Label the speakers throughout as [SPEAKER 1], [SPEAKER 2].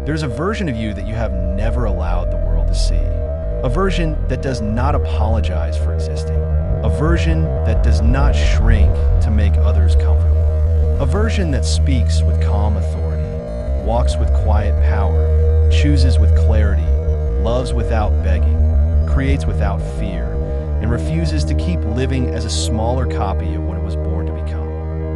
[SPEAKER 1] There's a version of you that you have never allowed the world to see. A version that does not apologize for existing. A version that does not shrink to make others comfortable. A version that speaks with calm authority, walks with quiet power, chooses with clarity, loves without begging, creates without fear, and refuses to keep living as a smaller copy of what it was born to become.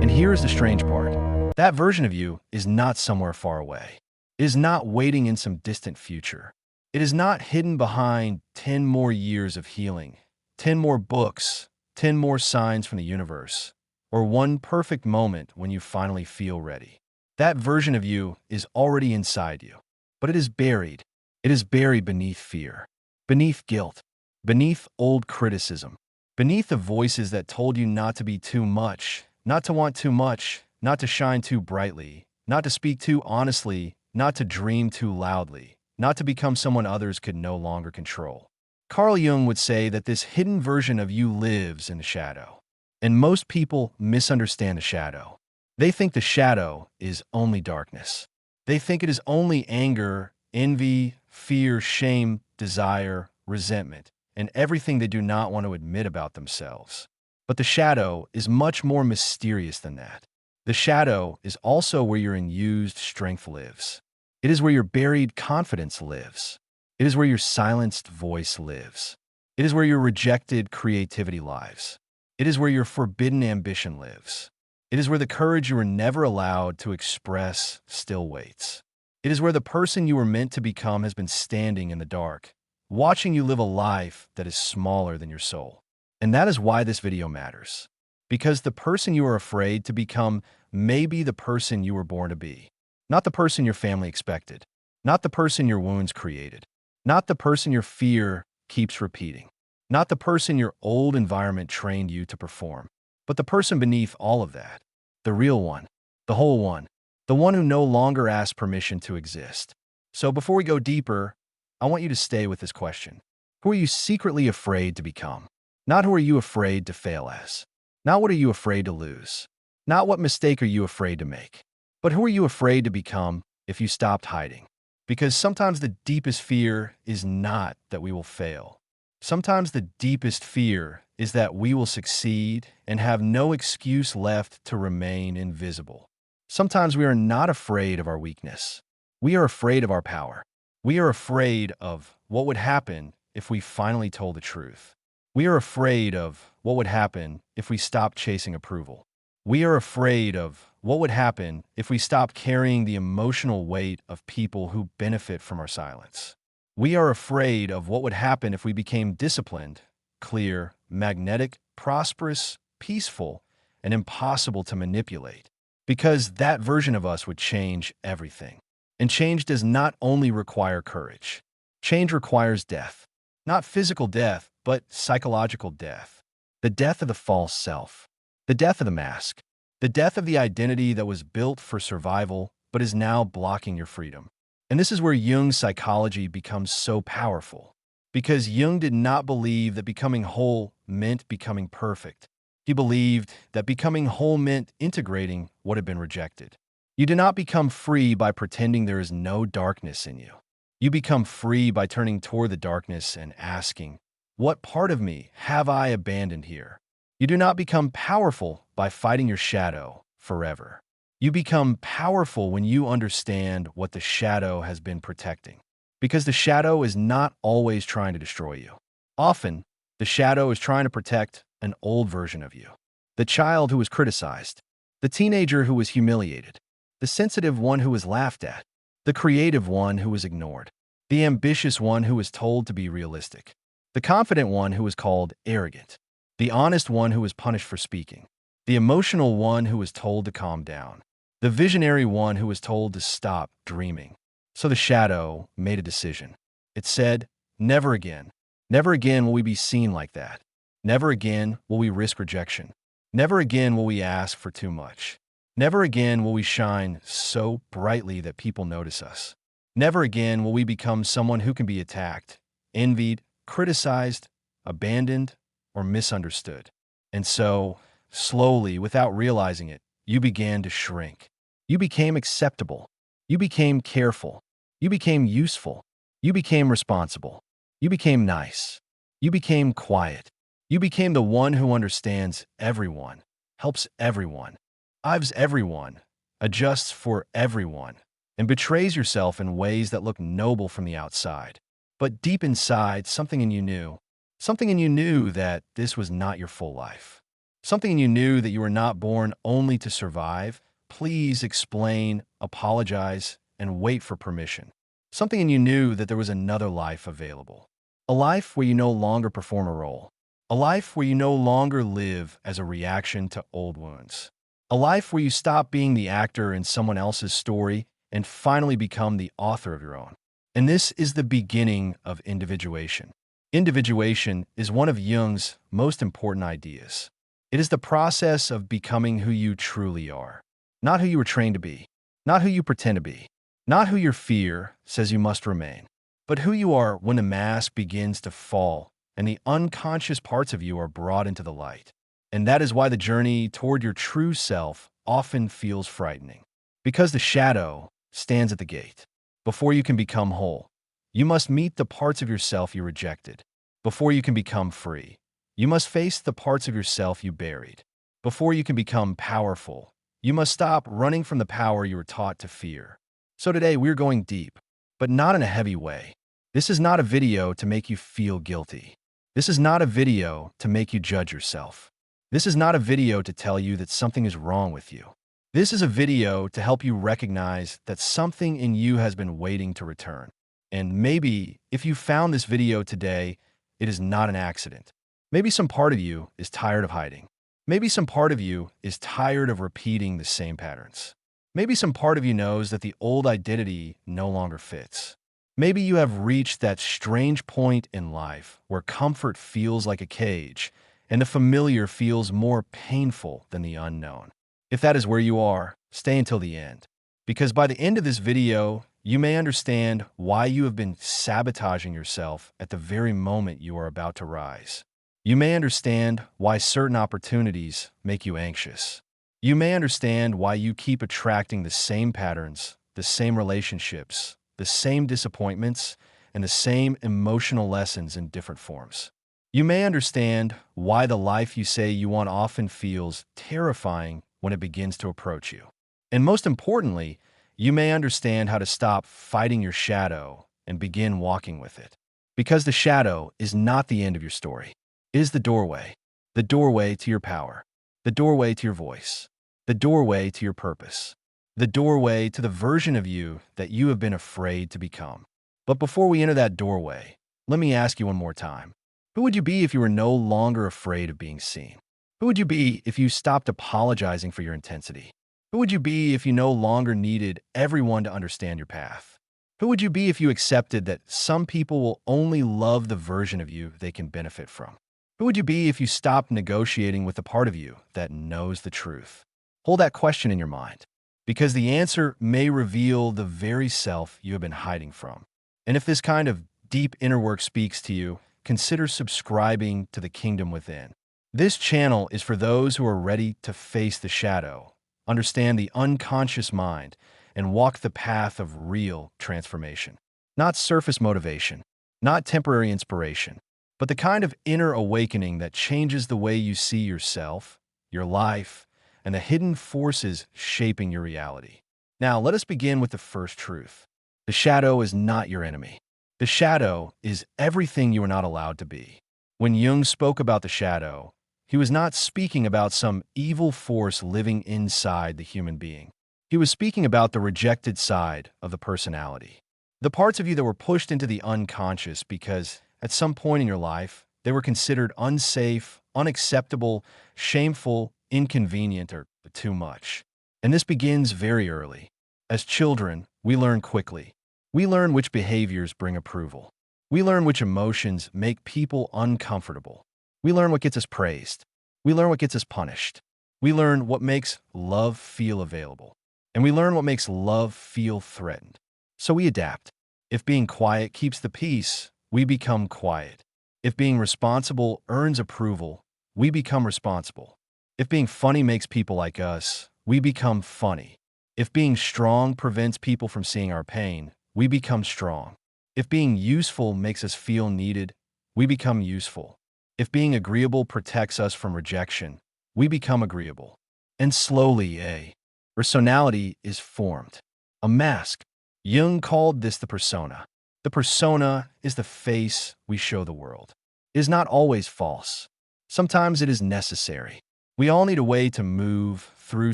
[SPEAKER 1] And here's the strange part. That version of you is not somewhere far away. It is not waiting in some distant future. It is not hidden behind 10 more years of healing, 10 more books, 10 more signs from the universe, or one perfect moment when you finally feel ready. That version of you is already inside you, but it is buried. It is buried beneath fear, beneath guilt, beneath old criticism, beneath the voices that told you not to be too much, not to want too much, not to shine too brightly, not to speak too honestly, not to dream too loudly, not to become someone others could no longer control. Carl Jung would say that this hidden version of you lives in the shadow. And most people misunderstand the shadow. They think the shadow is only darkness. They think it is only anger, envy, fear, shame, desire, resentment, and everything they do not want to admit about themselves. But the shadow is much more mysterious than that. The shadow is also where your unused strength lives. It is where your buried confidence lives. It is where your silenced voice lives. It is where your rejected creativity lives. It is where your forbidden ambition lives. It is where the courage you were never allowed to express still waits. It is where the person you were meant to become has been standing in the dark, watching you live a life that is smaller than your soul. And that is why this video matters. Because the person you are afraid to become may be the person you were born to be. Not the person your family expected. Not the person your wounds created. Not the person your fear keeps repeating. Not the person your old environment trained you to perform. But the person beneath all of that. The real one. The whole one. The one who no longer asks permission to exist. So before we go deeper, I want you to stay with this question. Who are you secretly afraid to become? Not who are you afraid to fail as. Not what are you afraid to lose. Not what mistake are you afraid to make. But who are you afraid to become if you stopped hiding? Because sometimes the deepest fear is not that we will fail. Sometimes the deepest fear is that we will succeed and have no excuse left to remain invisible. Sometimes we are not afraid of our weakness. We are afraid of our power. We are afraid of what would happen if we finally told the truth. We are afraid of what would happen if we stopped chasing approval. We are afraid of what would happen if we stopped carrying the emotional weight of people who benefit from our silence. We are afraid of what would happen if we became disciplined, clear, magnetic, prosperous, peaceful, and impossible to manipulate. Because that version of us would change everything. And change does not only require courage. Change requires death. Not physical death, but psychological death. The death of the false self. The death of the mask. The death of the identity that was built for survival, but is now blocking your freedom. And this is where Jung's psychology becomes so powerful. Because Jung did not believe that becoming whole meant becoming perfect. He believed that becoming whole meant integrating what had been rejected. You do not become free by pretending there is no darkness in you. You become free by turning toward the darkness and asking, what part of me have I abandoned here? You do not become powerful by fighting your shadow forever. You become powerful when you understand what the shadow has been protecting. Because the shadow is not always trying to destroy you. Often, the shadow is trying to protect an old version of you. The child who was criticized. The teenager who was humiliated. The sensitive one who was laughed at. The creative one who was ignored. The ambitious one who was told to be realistic. The confident one who was called arrogant. The honest one who was punished for speaking. The emotional one who was told to calm down. The visionary one who was told to stop dreaming. So the shadow made a decision. It said, never again. Never again will we be seen like that. Never again will we risk rejection. Never again will we ask for too much. Never again will we shine so brightly that people notice us. Never again will we become someone who can be attacked, envied, criticized, abandoned, or misunderstood. And so, slowly, without realizing it, you began to shrink. You became acceptable. You became careful. You became useful. You became responsible. You became nice. You became quiet. You became the one who understands everyone, helps everyone, lives everyone, adjusts for everyone, and betrays yourself in ways that look noble from the outside. But deep inside, something in you knew that this was not your full life. Something in you knew that you were not born only to survive. Please explain, apologize, and wait for permission. Something in you knew that there was another life available. A life where you no longer perform a role. A life where you no longer live as a reaction to old wounds. A life where you stop being the actor in someone else's story and finally become the author of your own. And this is the beginning of individuation. Individuation is one of Jung's most important ideas. It is the process of becoming who you truly are, not who you were trained to be, not who you pretend to be, not who your fear says you must remain, but who you are when the mask begins to fall and the unconscious parts of you are brought into the light. And that is why the journey toward your true self often feels frightening, because the shadow stands at the gate. Before you can become whole, you must meet the parts of yourself you rejected. Before you can become free, you must face the parts of yourself you buried. Before you can become powerful, you must stop running from the power you were taught to fear. So today we're going deep, but not in a heavy way. This is not a video to make you feel guilty. This is not a video to make you judge yourself. This is not a video to tell you that something is wrong with you. This is a video to help you recognize that something in you has been waiting to return. And maybe if you found this video today, it is not an accident. Maybe some part of you is tired of hiding. Maybe some part of you is tired of repeating the same patterns. Maybe some part of you knows that the old identity no longer fits. Maybe you have reached that strange point in life where comfort feels like a cage and the familiar feels more painful than the unknown. If that is where you are, stay until the end, because by the end of this video, you may understand why you have been sabotaging yourself at the very moment you are about to rise. You may understand why certain opportunities make you anxious. You may understand why you keep attracting the same patterns, the same relationships, the same disappointments, and the same emotional lessons in different forms. You may understand why the life you say you want often feels terrifying when it begins to approach you. And most importantly, you may understand how to stop fighting your shadow and begin walking with it. Because the shadow is not the end of your story. It is the doorway to your power, the doorway to your voice, the doorway to your purpose, the doorway to the version of you that you have been afraid to become. But before we enter that doorway, let me ask you one more time. Who would you be if you were no longer afraid of being seen? Who would you be if you stopped apologizing for your intensity? Who would you be if you no longer needed everyone to understand your path? Who would you be if you accepted that some people will only love the version of you they can benefit from? Who would you be if you stopped negotiating with the part of you that knows the truth? Hold that question in your mind, because the answer may reveal the very self you have been hiding from. And if this kind of deep inner work speaks to you, consider subscribing to the Kingdom Within. This channel is for those who are ready to face the shadow, understand the unconscious mind, and walk the path of real transformation. Not surface motivation, not temporary inspiration, but the kind of inner awakening that changes the way you see yourself, your life, and the hidden forces shaping your reality. Now, let us begin with the first truth. The shadow is not your enemy. The shadow is everything you are not allowed to be. When Jung spoke about the shadow, he was not speaking about some evil force living inside the human being. He was speaking about the rejected side of the personality. The parts of you that were pushed into the unconscious because, at some point in your life, they were considered unsafe, unacceptable, shameful, inconvenient, or too much. And this begins very early. As children, we learn quickly. We learn which behaviors bring approval. We learn which emotions make people uncomfortable. We learn what gets us praised. We learn what gets us punished. We learn what makes love feel available. And we learn what makes love feel threatened. So we adapt. If being quiet keeps the peace, we become quiet. If being responsible earns approval, we become responsible. If being funny makes people like us, we become funny. If being strong prevents people from seeing our pain, we become strong. If being useful makes us feel needed, we become useful. If being agreeable protects us from rejection, we become agreeable. And slowly, a personality is formed. A mask. Jung called this the persona. The persona is the face we show the world. It is not always false. Sometimes it is necessary. We all need a way to move through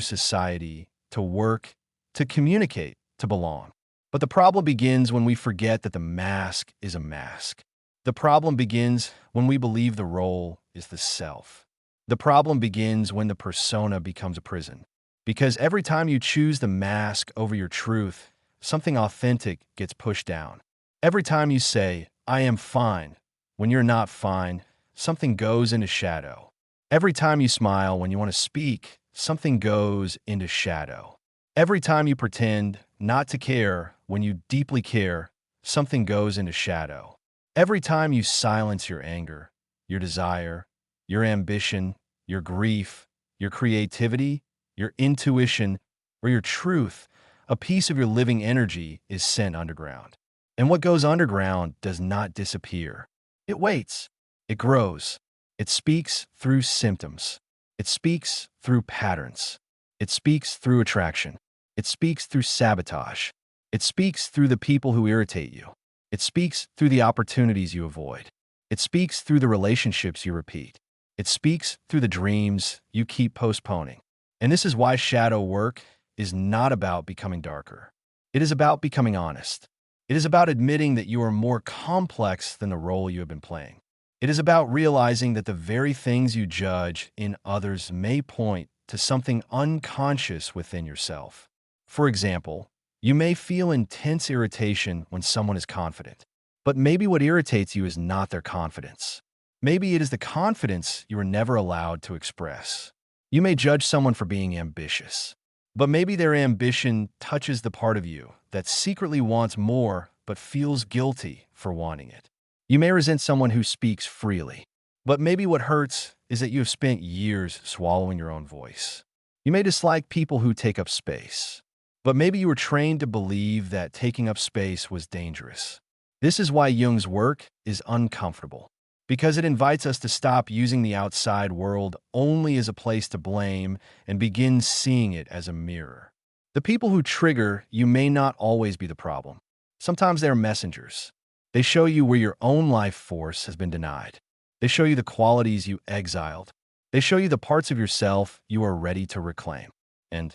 [SPEAKER 1] society, to work, to communicate, to belong. But the problem begins when we forget that the mask is a mask. The problem begins when we believe the role is the self. The problem begins when the persona becomes a prison. Because every time you choose the mask over your truth, something authentic gets pushed down. Every time you say, I am fine, when you're not fine, something goes into shadow. Every time you smile when you want to speak, something goes into shadow. Every time you pretend not to care when you deeply care, something goes into shadow. Every time you silence your anger, your desire, your ambition, your grief, your creativity, your intuition, or your truth, a piece of your living energy is sent underground. And what goes underground does not disappear. It waits. It grows. It speaks through symptoms. It speaks through patterns. It speaks through attraction. It speaks through sabotage. It speaks through the people who irritate you. It speaks through the opportunities you avoid. It speaks through the relationships you repeat. It speaks through the dreams you keep postponing. And this is why shadow work is not about becoming darker. It is about becoming honest. It is about admitting that you are more complex than the role you have been playing. It is about realizing that the very things you judge in others may point to something unconscious within yourself. For example, you may feel intense irritation when someone is confident, but maybe what irritates you is not their confidence. Maybe it is the confidence you were never allowed to express. You may judge someone for being ambitious, but maybe their ambition touches the part of you that secretly wants more but feels guilty for wanting it. You may resent someone who speaks freely, but maybe what hurts is that you have spent years swallowing your own voice. You may dislike people who take up space, but maybe you were trained to believe that taking up space was dangerous. This is why Jung's work is uncomfortable, because it invites us to stop using the outside world only as a place to blame and begin seeing it as a mirror. The people who trigger you may not always be the problem. Sometimes they are messengers. They show you where your own life force has been denied. They show you the qualities you exiled. They show you the parts of yourself you are ready to reclaim. And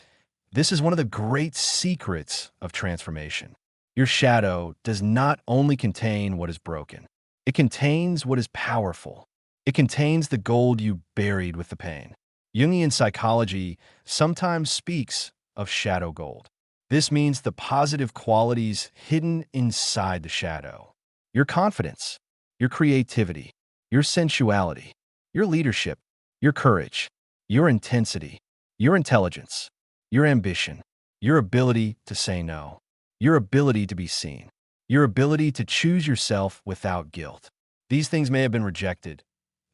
[SPEAKER 1] this is one of the great secrets of transformation. Your shadow does not only contain what is broken. It contains what is powerful. It contains the gold you buried with the pain. Jungian psychology sometimes speaks of shadow gold. This means the positive qualities hidden inside the shadow. Your confidence, your creativity, your sensuality, your leadership, your courage, your intensity, your intelligence, your ambition, your ability to say no, your ability to be seen, your ability to choose yourself without guilt. These things may have been rejected,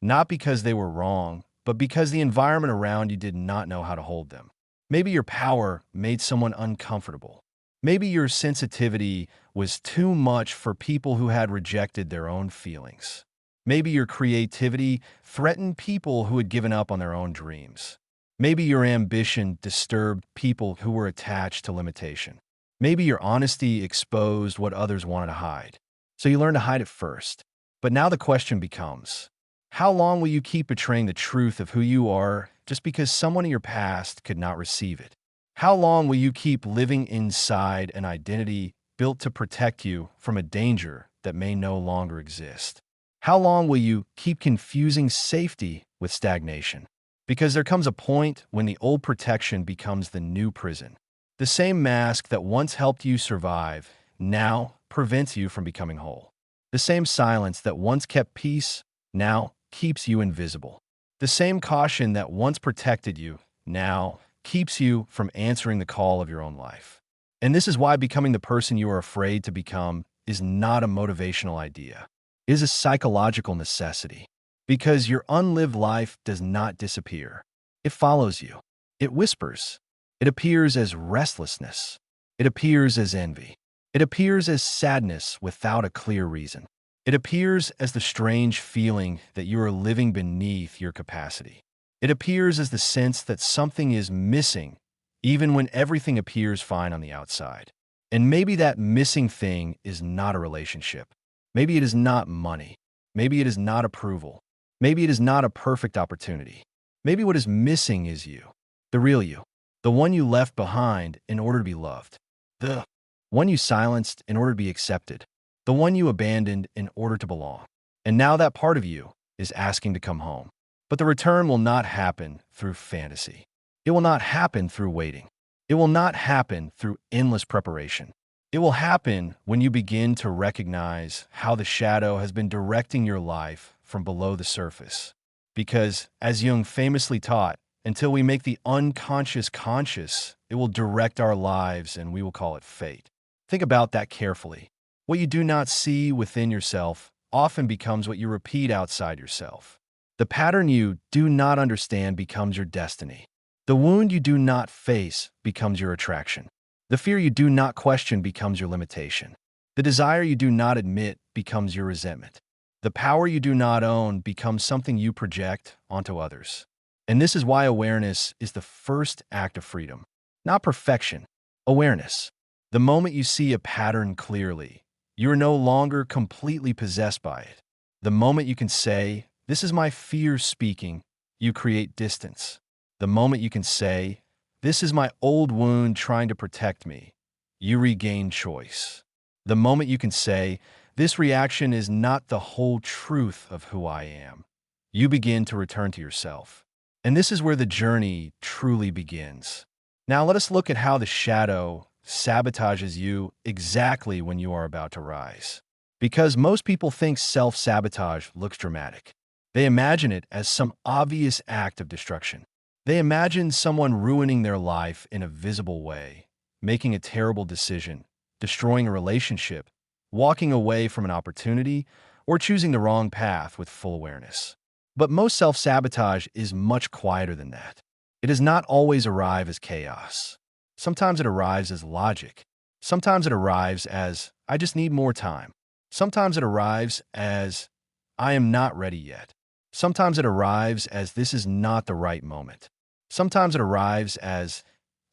[SPEAKER 1] not because they were wrong, but because the environment around you did not know how to hold them. Maybe your power made someone uncomfortable. Maybe your sensitivity was too much for people who had rejected their own feelings. Maybe your creativity threatened people who had given up on their own dreams. Maybe your ambition disturbed people who were attached to limitation. Maybe your honesty exposed what others wanted to hide. So you learned to hide it first. But now the question becomes, how long will you keep betraying the truth of who you are just because someone in your past could not receive it? How long will you keep living inside an identity built to protect you from a danger that may no longer exist? How long will you keep confusing safety with stagnation? Because there comes a point when the old protection becomes the new prison. The same mask that once helped you survive now prevents you from becoming whole. The same silence that once kept peace now keeps you invisible. The same caution that once protected you now keeps you from answering the call of your own life. And this is why becoming the person you are afraid to become is not a motivational idea. It is a psychological necessity. Because your unlived life does not disappear. It follows you. It whispers. It appears as restlessness. It appears as envy. It appears as sadness without a clear reason. It appears as the strange feeling that you are living beneath your capacity. It appears as the sense that something is missing, even when everything appears fine on the outside. And maybe that missing thing is not a relationship. Maybe it is not money. Maybe it is not approval. Maybe it is not a perfect opportunity. Maybe what is missing is you, the real you, the one you left behind in order to be loved, the one you silenced in order to be accepted, the one you abandoned in order to belong. And now that part of you is asking to come home. But the return will not happen through fantasy. It will not happen through waiting. It will not happen through endless preparation. It will happen when you begin to recognize how the shadow has been directing your life from below the surface. Because, as Jung famously taught, until we make the unconscious conscious, it will direct our lives and we will call it fate. Think about that carefully. What you do not see within yourself often becomes what you repeat outside yourself. The pattern you do not understand becomes your destiny. The wound you do not face becomes your attraction. The fear you do not question becomes your limitation. The desire you do not admit becomes your resentment. The power you do not own becomes something you project onto others. And this is why awareness is the first act of freedom. Not perfection, awareness. The moment you see a pattern clearly, you are no longer completely possessed by it. The moment you can say, "This is my fear speaking," you create distance. The moment you can say, "This is my old wound trying to protect me," you regain choice. The moment you can say, "This reaction is not the whole truth of who I am," you begin to return to yourself. And this is where the journey truly begins. Now let us look at how the shadow sabotages you exactly when you are about to rise. Because most people think self-sabotage looks dramatic. They imagine it as some obvious act of destruction. They imagine someone ruining their life in a visible way, making a terrible decision, destroying a relationship, walking away from an opportunity, or choosing the wrong path with full awareness. But most self-sabotage is much quieter than that. It does not always arrive as chaos. Sometimes it arrives as logic. Sometimes it arrives as, "I just need more time." Sometimes it arrives as, "I am not ready yet." Sometimes it arrives as, "This is not the right moment." Sometimes it arrives as,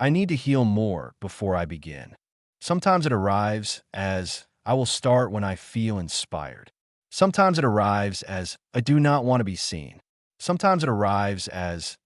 [SPEAKER 1] "I need to heal more before I begin." Sometimes it arrives as, "I will start when I feel inspired." Sometimes it arrives as, "I do not want to be seen." Sometimes it arrives as,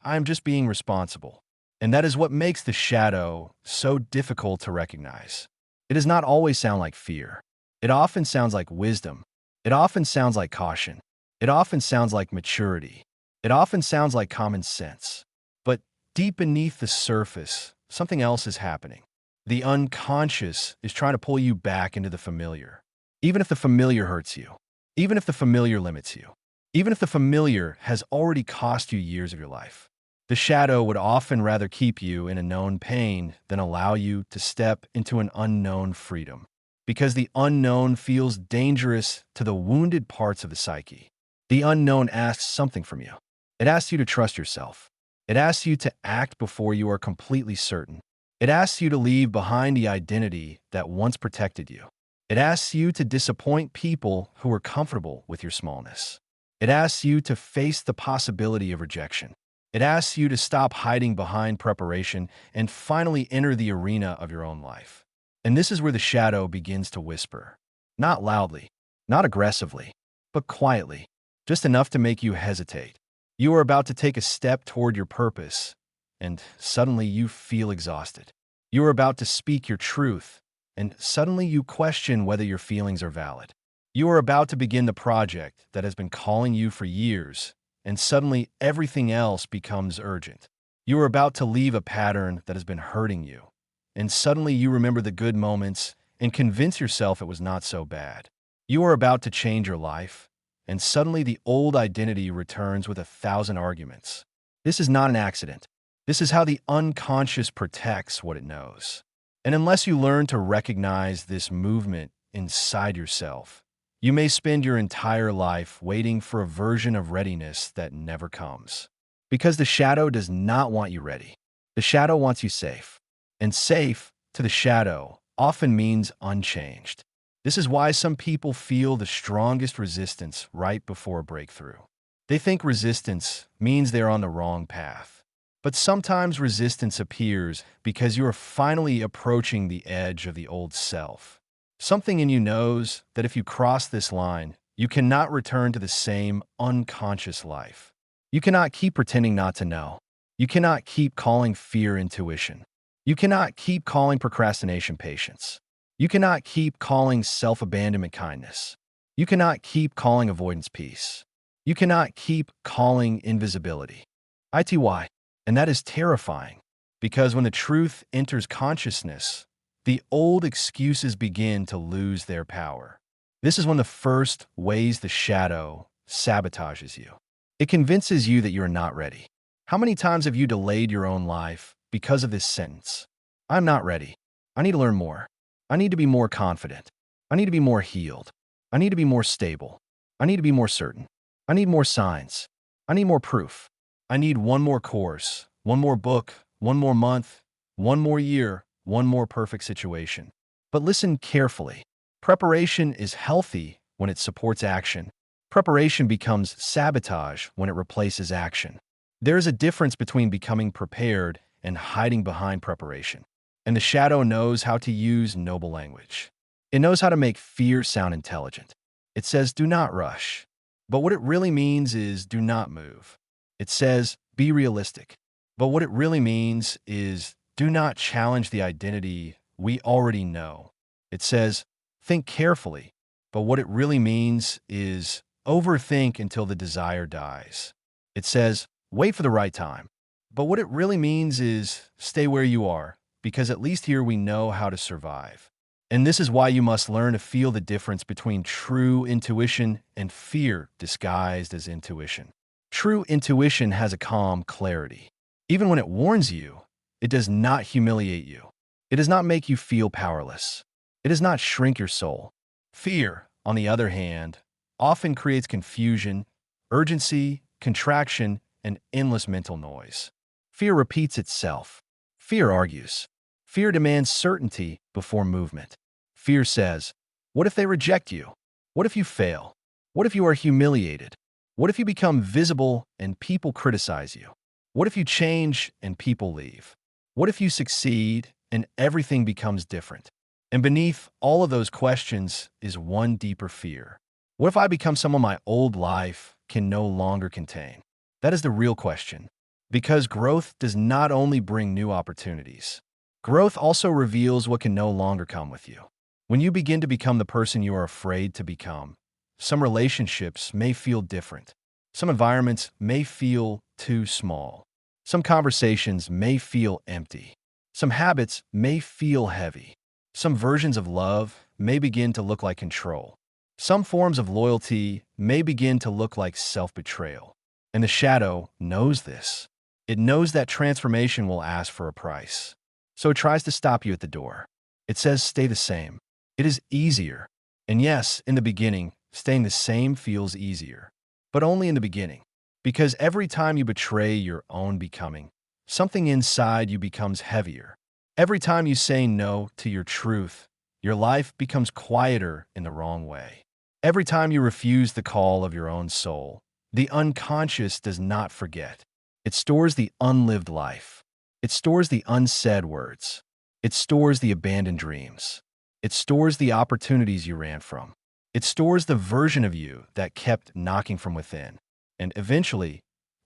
[SPEAKER 1] "I am just being responsible." And that is what makes the shadow so difficult to recognize. It does not always sound like fear. It often sounds like wisdom. It often sounds like caution. It often sounds like maturity. It often sounds like common sense. But deep beneath the surface, something else is happening. The unconscious is trying to pull you back into the familiar. Even if the familiar hurts you. Even if the familiar limits you. Even if the familiar has already cost you years of your life. The shadow would often rather keep you in a known pain than allow you to step into an unknown freedom. Because the unknown feels dangerous to the wounded parts of the psyche. The unknown asks something from you. It asks you to trust yourself. It asks you to act before you are completely certain. It asks you to leave behind the identity that once protected you. It asks you to disappoint people who are comfortable with your smallness. It asks you to face the possibility of rejection. It asks you to stop hiding behind preparation and finally enter the arena of your own life. And this is where the shadow begins to whisper. Not loudly, not aggressively, but quietly, just enough to make you hesitate. You are about to take a step toward your purpose, and suddenly you feel exhausted. You are about to speak your truth, and suddenly you question whether your feelings are valid. You are about to begin the project that has been calling you for years, and suddenly everything else becomes urgent. You are about to leave a pattern that has been hurting you, and suddenly you remember the good moments and convince yourself it was not so bad. You are about to change your life, and suddenly the old identity returns with 1,000 arguments. This is not an accident. This is how the unconscious protects what it knows. And unless you learn to recognize this movement inside yourself, you may spend your entire life waiting for a version of readiness that never comes. Because the shadow does not want you ready. The shadow wants you safe. And safe, to the shadow, often means unchanged. This is why some people feel the strongest resistance right before a breakthrough. They think resistance means they're on the wrong path. But sometimes resistance appears because you are finally approaching the edge of the old self. Something in you knows that if you cross this line, you cannot return to the same unconscious life. You cannot keep pretending not to know. You cannot keep calling fear intuition. You cannot keep calling procrastination patience. You cannot keep calling self-abandonment kindness. You cannot keep calling avoidance peace. You cannot keep calling invisibility ITY. And that is terrifying, because when the truth enters consciousness, the old excuses begin to lose their power. This is one of the first ways the shadow sabotages you. It convinces you that you're not ready. How many times have you delayed your own life because of this sentence? I'm not ready. I need to learn more. I need to be more confident. I need to be more healed. I need to be more stable. I need to be more certain. I need more signs. I need more proof. I need one more course, one more book, one more month, one more year, one more perfect situation. But listen carefully. Preparation is healthy when it supports action. Preparation becomes sabotage when it replaces action. There is a difference between becoming prepared and hiding behind preparation. And the shadow knows how to use noble language. It knows how to make fear sound intelligent. It says, do not rush. But what it really means is, do not move. It says, be realistic. But what it really means is, do not challenge the identity we already know. It says, think carefully. But what it really means is, overthink until the desire dies. It says, wait for the right time. But what it really means is, stay where you are, because at least here we know how to survive. And this is why you must learn to feel the difference between true intuition and fear disguised as intuition. True intuition has a calm clarity. Even when it warns you, it does not humiliate you. It does not make you feel powerless. It does not shrink your soul. Fear, on the other hand, often creates confusion, urgency, contraction, and endless mental noise. Fear repeats itself. Fear argues. Fear demands certainty before movement. Fear says, what if they reject you? What if you fail? What if you are humiliated? What if you become visible and people criticize you? What if you change and people leave? What if you succeed and everything becomes different? And beneath all of those questions is one deeper fear. What if I become someone my old life can no longer contain? That is the real question. Because growth does not only bring new opportunities. Growth also reveals what can no longer come with you. When you begin to become the person you are afraid to become, some relationships may feel different. Some environments may feel too small. Some conversations may feel empty. Some habits may feel heavy. Some versions of love may begin to look like control. Some forms of loyalty may begin to look like self-betrayal. And the shadow knows this. It knows that transformation will ask for a price. So it tries to stop you at the door. It says, stay the same. It is easier. And yes, in the beginning, staying the same feels easier. But only in the beginning. Because every time you betray your own becoming, something inside you becomes heavier. Every time you say no to your truth, your life becomes quieter in the wrong way. Every time you refuse the call of your own soul, the unconscious does not forget. It stores the unlived life. It stores the unsaid words. It stores the abandoned dreams. It stores the opportunities you ran from. It stores the version of you that kept knocking from within. And eventually,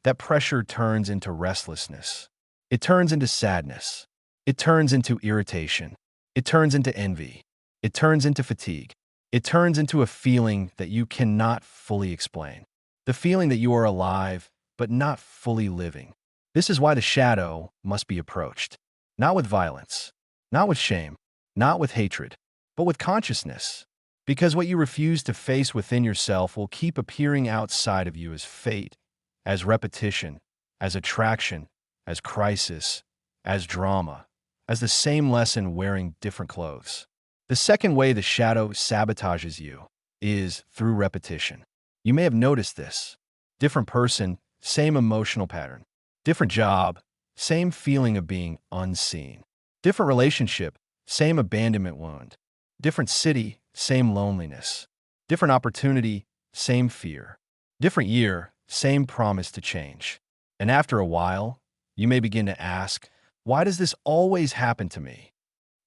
[SPEAKER 1] that pressure turns into restlessness. It turns into sadness. It turns into irritation. It turns into envy. It turns into fatigue. It turns into a feeling that you cannot fully explain. The feeling that you are alive, but not fully living. This is why the shadow must be approached. Not with violence, not with shame, not with hatred, but with consciousness. Because what you refuse to face within yourself will keep appearing outside of you as fate, as repetition, as attraction, as crisis, as drama, as the same lesson wearing different clothes. The second way the shadow sabotages you is through repetition. You may have noticed this. Different person, same emotional pattern. Different job, same feeling of being unseen. Different relationship, same abandonment wound. Different city, same loneliness. Different opportunity, same fear. Different year, same promise to change. And after a while, you may begin to ask, why does this always happen to me?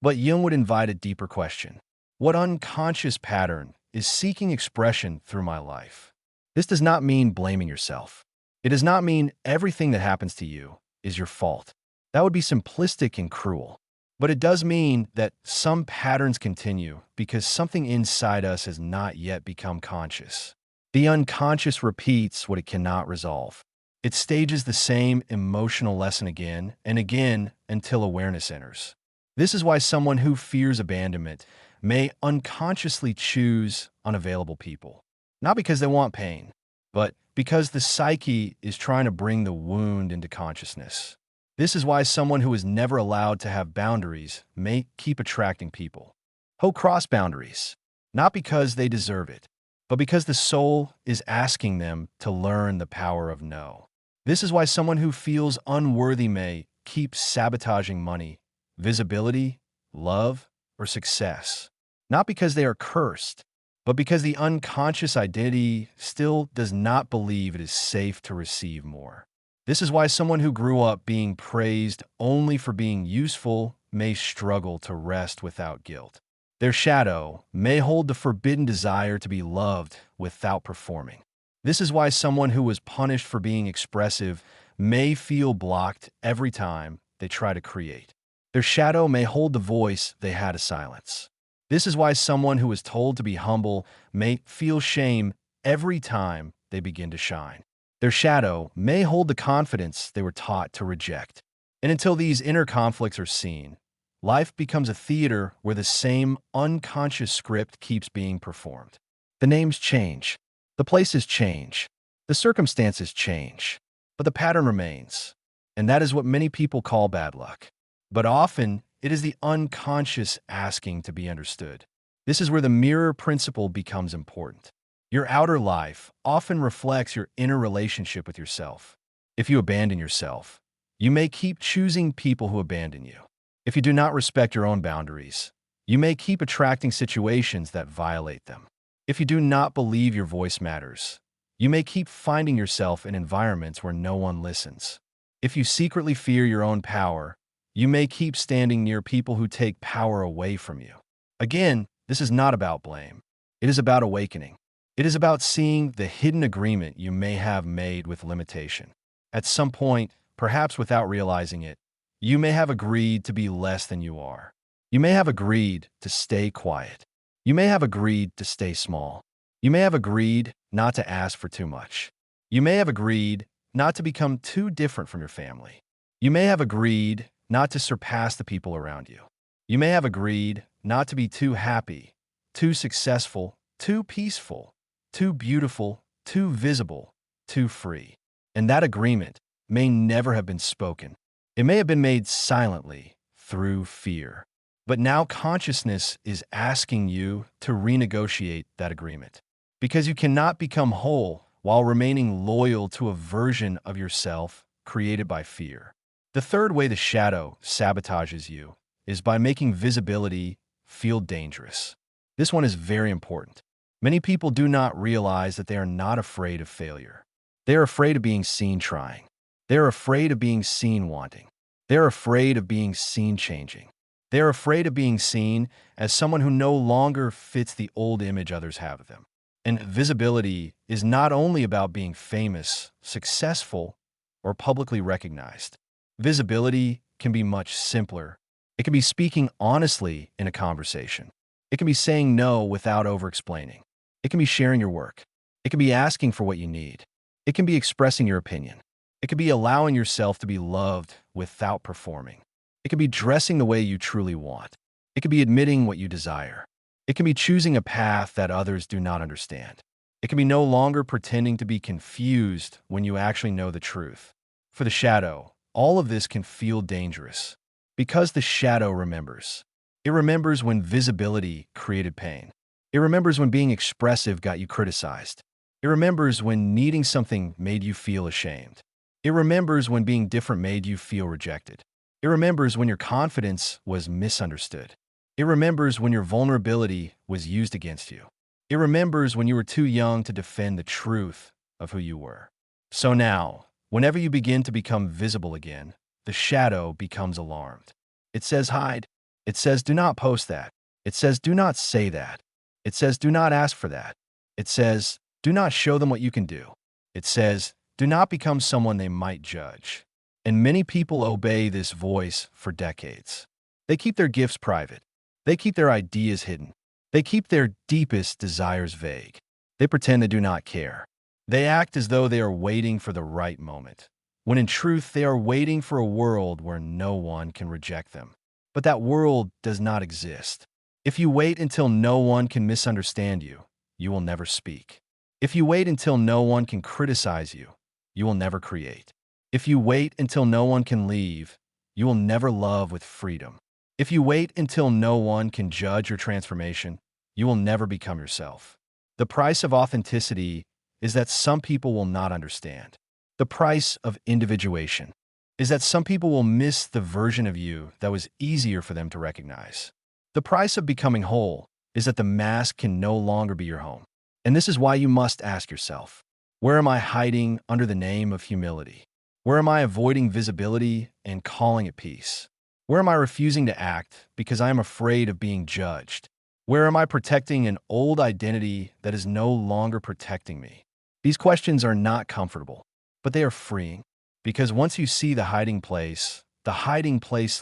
[SPEAKER 1] But Jung would invite a deeper question. What unconscious pattern is seeking expression through my life? This does not mean blaming yourself. It does not mean everything that happens to you is your fault. That would be simplistic and cruel. But it does mean that some patterns continue because something inside us has not yet become conscious. The unconscious repeats what it cannot resolve. It stages the same emotional lesson again and again until awareness enters. This is why someone who fears abandonment may unconsciously choose unavailable people. Not because they want pain, but because the psyche is trying to bring the wound into consciousness. This is why someone who is never allowed to have boundaries may keep attracting people who cross boundaries, not because they deserve it, but because the soul is asking them to learn the power of no. This is why someone who feels unworthy may keep sabotaging money, visibility, love, or success, not because they are cursed, but because the unconscious identity still does not believe it is safe to receive more. This is why someone who grew up being praised only for being useful may struggle to rest without guilt. Their shadow may hold the forbidden desire to be loved without performing. This is why someone who was punished for being expressive may feel blocked every time they try to create. Their shadow may hold the voice they had to silence. This is why someone who was told to be humble may feel shame every time they begin to shine. Their shadow may hold the confidence they were taught to reject. And until these inner conflicts are seen, life becomes a theater where the same unconscious script keeps being performed. The names change, the places change, the circumstances change, but the pattern remains. And that is what many people call bad luck. But often, it is the unconscious asking to be understood. This is where the mirror principle becomes important. Your outer life often reflects your inner relationship with yourself. If you abandon yourself, you may keep choosing people who abandon you. If you do not respect your own boundaries, you may keep attracting situations that violate them. If you do not believe your voice matters, you may keep finding yourself in environments where no one listens. If you secretly fear your own power, you may keep standing near people who take power away from you. Again, this is not about blame. It is about awakening. It is about seeing the hidden agreement you may have made with limitation. At some point, perhaps without realizing it, you may have agreed to be less than you are. You may have agreed to stay quiet. You may have agreed to stay small. You may have agreed not to ask for too much. You may have agreed not to become too different from your family. You may have agreed not to surpass the people around you. You may have agreed not to be too happy, too successful, too peaceful, too beautiful, too visible, too free. And that agreement may never have been spoken. It may have been made silently through fear. But now consciousness is asking you to renegotiate that agreement. Because you cannot become whole while remaining loyal to a version of yourself created by fear. The third way the shadow sabotages you is by making visibility feel dangerous. This one is very important. Many people do not realize that they are not afraid of failure. They are afraid of being seen trying. They are afraid of being seen wanting. They are afraid of being seen changing. They are afraid of being seen as someone who no longer fits the old image others have of them. And visibility is not only about being famous, successful, or publicly recognized. Visibility can be much simpler. It can be speaking honestly in a conversation. It can be saying no without over-explaining. It can be sharing your work. It can be asking for what you need. It can be expressing your opinion. It can be allowing yourself to be loved without performing. It can be dressing the way you truly want. It can be admitting what you desire. It can be choosing a path that others do not understand. It can be no longer pretending to be confused when you actually know the truth. For the shadow, all of this can feel dangerous because the shadow remembers. It remembers when visibility created pain. It remembers when being expressive got you criticized. It remembers when needing something made you feel ashamed. It remembers when being different made you feel rejected. It remembers when your confidence was misunderstood. It remembers when your vulnerability was used against you. It remembers when you were too young to defend the truth of who you were. So now, whenever you begin to become visible again, the shadow becomes alarmed. It says hide. It says do not post that. It says do not say that. It says do not ask for that. It says do not show them what you can do. It says do not become someone they might judge. And many people obey this voice for decades. They keep their gifts private. They keep their ideas hidden. They keep their deepest desires vague. They pretend they do not care. They act as though they are waiting for the right moment, when in truth they are waiting for a world where no one can reject them. But that world does not exist. If you wait until no one can misunderstand you, you will never speak. If you wait until no one can criticize you, you will never create. If you wait until no one can leave, you will never love with freedom. If you wait until no one can judge your transformation, you will never become yourself. The price of authenticity is that some people will not understand. The price of individuation is that some people will miss the version of you that was easier for them to recognize. The price of becoming whole is that the mask can no longer be your home. And this is why you must ask yourself, where am I hiding under the name of humility? Where am I avoiding visibility and calling it peace? Where am I refusing to act because I am afraid of being judged? Where am I protecting an old identity that is no longer protecting me? These questions are not comfortable, but they are freeing. Because once you see the hiding place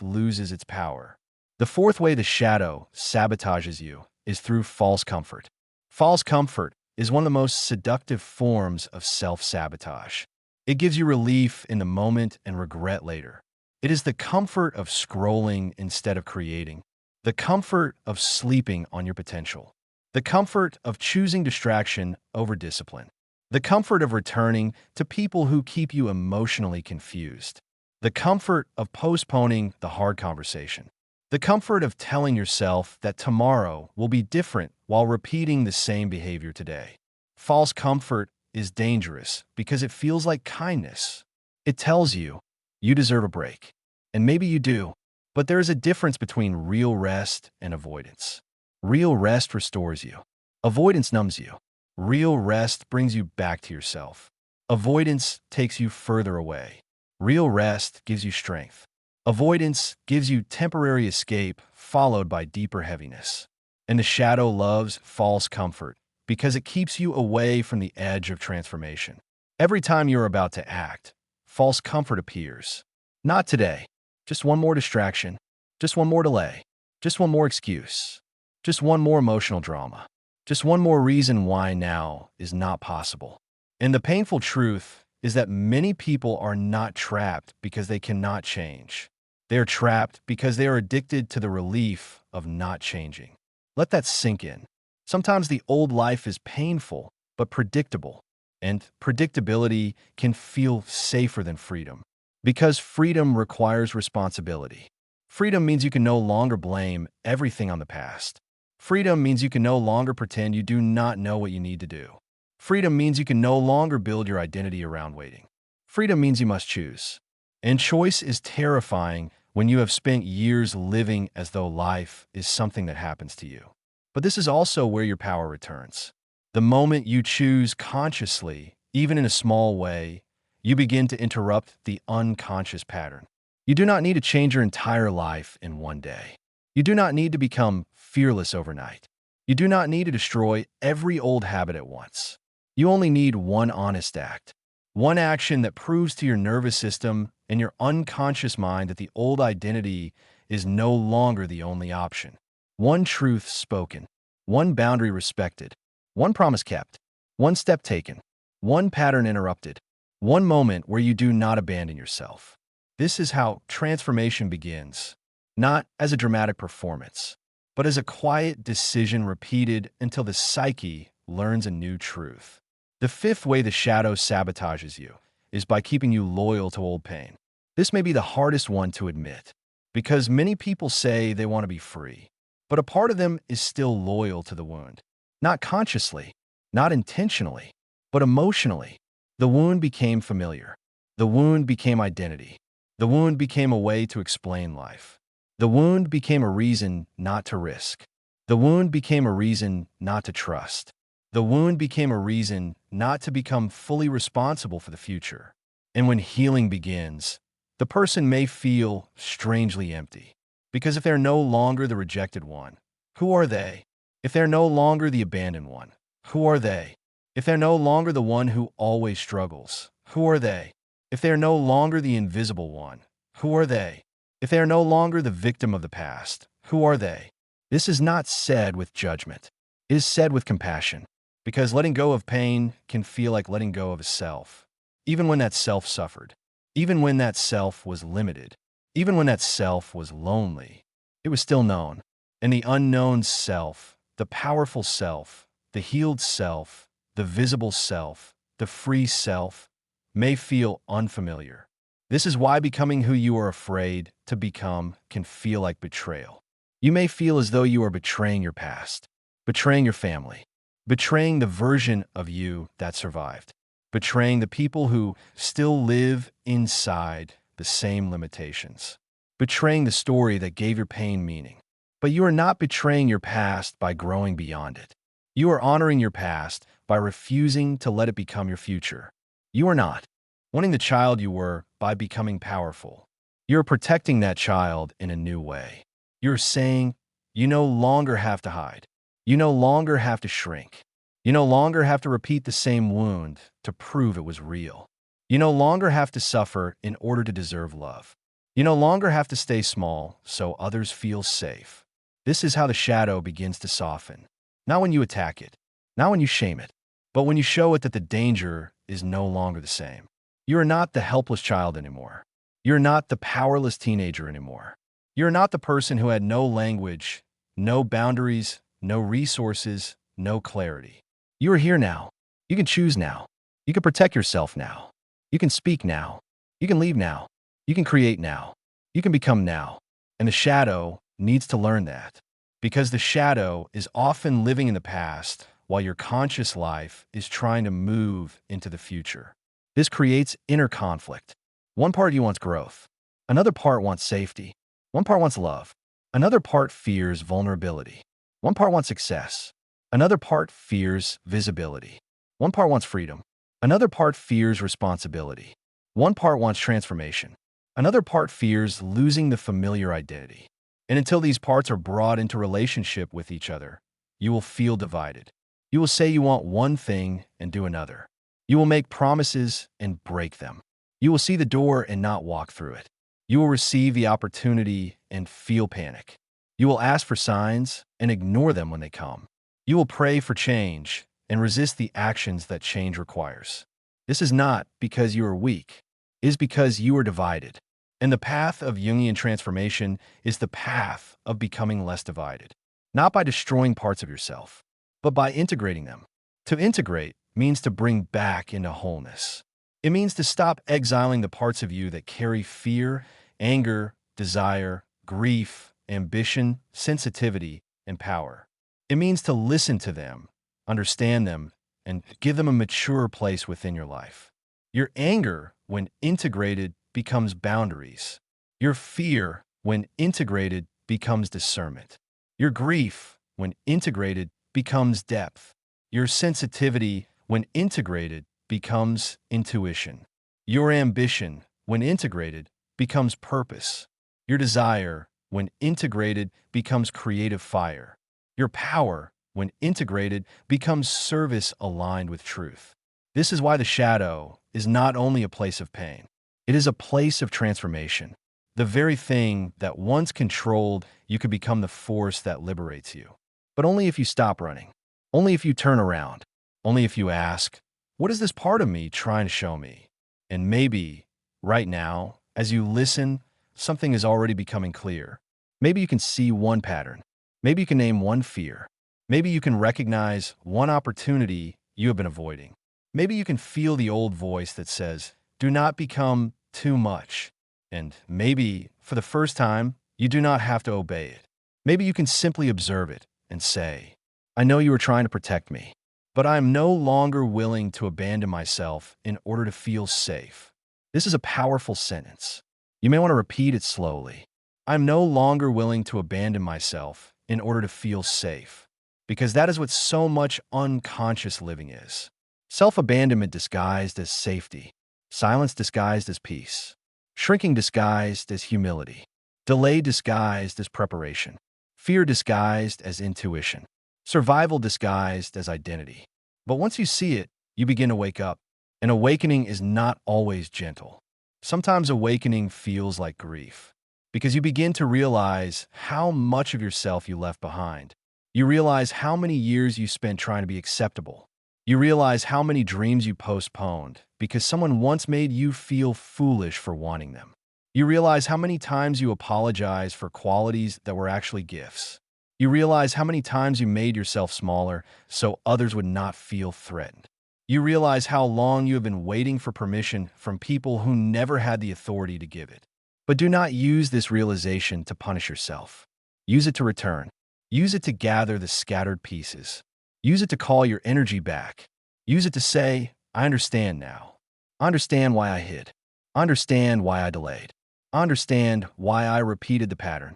[SPEAKER 1] loses its power. The fourth way the shadow sabotages you is through false comfort. False comfort is one of the most seductive forms of self-sabotage. It gives you relief in the moment and regret later. It is the comfort of scrolling instead of creating, the comfort of sleeping on your potential, the comfort of choosing distraction over discipline, the comfort of returning to people who keep you emotionally confused, the comfort of postponing the hard conversation, the comfort of telling yourself that tomorrow will be different while repeating the same behavior today. False comfort is dangerous because it feels like kindness. It tells you deserve a break. And maybe you do, but there is a difference between real rest and avoidance. Real rest restores you. Avoidance numbs you. Real rest brings you back to yourself. Avoidance takes you further away. Real rest gives you strength. Avoidance gives you temporary escape followed by deeper heaviness. And the shadow loves false comfort because it keeps you away from the edge of transformation. Every time you're about to act, false comfort appears. Not today. Just one more distraction. Just one more delay. Just one more excuse. Just one more emotional drama. Just one more reason why now is not possible. And the painful truth is that many people are not trapped because they cannot change. They are trapped because they are addicted to the relief of not changing. Let that sink in. Sometimes the old life is painful, but predictable. And predictability can feel safer than freedom. Because freedom requires responsibility. Freedom means you can no longer blame everything on the past. Freedom means you can no longer pretend you do not know what you need to do. Freedom means you can no longer build your identity around waiting. Freedom means you must choose. And choice is terrifying when you have spent years living as though life is something that happens to you. But this is also where your power returns. The moment you choose consciously, even in a small way, you begin to interrupt the unconscious pattern. You do not need to change your entire life in one day. You do not need to become fearless overnight. You do not need to destroy every old habit at once. You only need one honest act. One action that proves to your nervous system and your unconscious mind that the old identity is no longer the only option. One truth spoken. One boundary respected. One promise kept. One step taken. One pattern interrupted. One moment where you do not abandon yourself. This is how transformation begins, not as a dramatic performance, but as a quiet decision repeated until the psyche learns a new truth. The fifth way the shadow sabotages you is by keeping you loyal to old pain. This may be the hardest one to admit, because many people say they want to be free, but a part of them is still loyal to the wound. Not consciously, not intentionally, but emotionally. The wound became familiar. The wound became identity. The wound became a way to explain life. The wound became a reason not to risk. The wound became a reason not to trust. The wound became a reason not to become fully responsible for the future. And when healing begins, the person may feel strangely empty. Because if they're no longer the rejected one, who are they? If they're no longer the abandoned one, who are they? If they're no longer the one who always struggles, who are they? If they're no longer the invisible one, who are they? If they are no longer the victim of the past, who are they? This is not said with judgment. It is said with compassion, because letting go of pain can feel like letting go of a self, even when that self suffered, even when that self was limited, even when that self was lonely. It was still known. And the unknown self, the powerful self, the healed self, the visible self, the free self, may feel unfamiliar. This is why becoming who you are afraid to become can feel like betrayal. You may feel as though you are betraying your past, betraying your family, betraying the version of you that survived, betraying the people who still live inside the same limitations, betraying the story that gave your pain meaning. But you are not betraying your past by growing beyond it. You are honoring your past by refusing to let it become your future. You are not wanting the child you were by becoming powerful. You're protecting that child in a new way. You're saying, you no longer have to hide. You no longer have to shrink. You no longer have to repeat the same wound to prove it was real. You no longer have to suffer in order to deserve love. You no longer have to stay small so others feel safe. This is how the shadow begins to soften. Not when you attack it, not when you shame it, but when you show it that the danger is no longer the same. You are not the helpless child anymore. You're not the powerless teenager anymore. You're not the person who had no language, no boundaries, no resources, no clarity. You are here now. You can choose now. You can protect yourself now. You can speak now. You can leave now. You can create now. You can become now. And the shadow needs to learn that. Because the shadow is often living in the past while your conscious life is trying to move into the future. This creates inner conflict. One part of you wants growth. Another part wants safety. One part wants love. Another part fears vulnerability. One part wants success. Another part fears visibility. One part wants freedom. Another part fears responsibility. One part wants transformation. Another part fears losing the familiar identity. And until these parts are brought into relationship with each other, you will feel divided. You will say you want one thing and do another. You will make promises and break them. You will see the door and not walk through it. You will receive the opportunity and feel panic. You will ask for signs and ignore them when they come. You will pray for change and resist the actions that change requires. This is not because you are weak. It is because you are divided. And the path of Jungian transformation is the path of becoming less divided, not by destroying parts of yourself, but by integrating them. To integrate means to bring back into wholeness. It means to stop exiling the parts of you that carry fear, anger, desire, grief, ambition, sensitivity, and power. It means to listen to them, understand them, and give them a mature place within your life. Your anger, when integrated, becomes boundaries. Your fear, when integrated, becomes discernment. Your grief, when integrated, becomes depth. Your sensitivity, when integrated, becomes intuition. Your ambition, when integrated, becomes purpose. Your desire, when integrated, becomes creative fire. Your power, when integrated, becomes service aligned with truth. This is why the shadow is not only a place of pain. It is a place of transformation. The very thing that once controlled you could become the force that liberates you. But only if you stop running. Only if you turn around. Only if you ask, what is this part of me trying to show me? And maybe, right now, as you listen, something is already becoming clear. Maybe you can see one pattern. Maybe you can name one fear. Maybe you can recognize one opportunity you have been avoiding. Maybe you can feel the old voice that says, do not become too much. And maybe, for the first time, you do not have to obey it. Maybe you can simply observe it and say, I know you were trying to protect me, but I am no longer willing to abandon myself in order to feel safe. This is a powerful sentence. You may want to repeat it slowly. I'm no longer willing to abandon myself in order to feel safe, because that is what so much unconscious living is. Self-abandonment disguised as safety, silence disguised as peace, shrinking disguised as humility, delay disguised as preparation, fear disguised as intuition, survival disguised as identity. But once you see it, you begin to wake up. An awakening is not always gentle. Sometimes awakening feels like grief, because you begin to realize how much of yourself you left behind. You realize how many years you spent trying to be acceptable. You realize how many dreams you postponed because someone once made you feel foolish for wanting them. You realize how many times you apologized for qualities that were actually gifts. You realize how many times you made yourself smaller so others would not feel threatened. You realize how long you have been waiting for permission from people who never had the authority to give it. But do not use this realization to punish yourself. Use it to return. Use it to gather the scattered pieces. Use it to call your energy back. Use it to say, I understand now. I understand why I hid. I understand why I delayed. I understand why I repeated the pattern.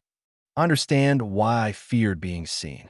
[SPEAKER 1] I understand why I feared being seen.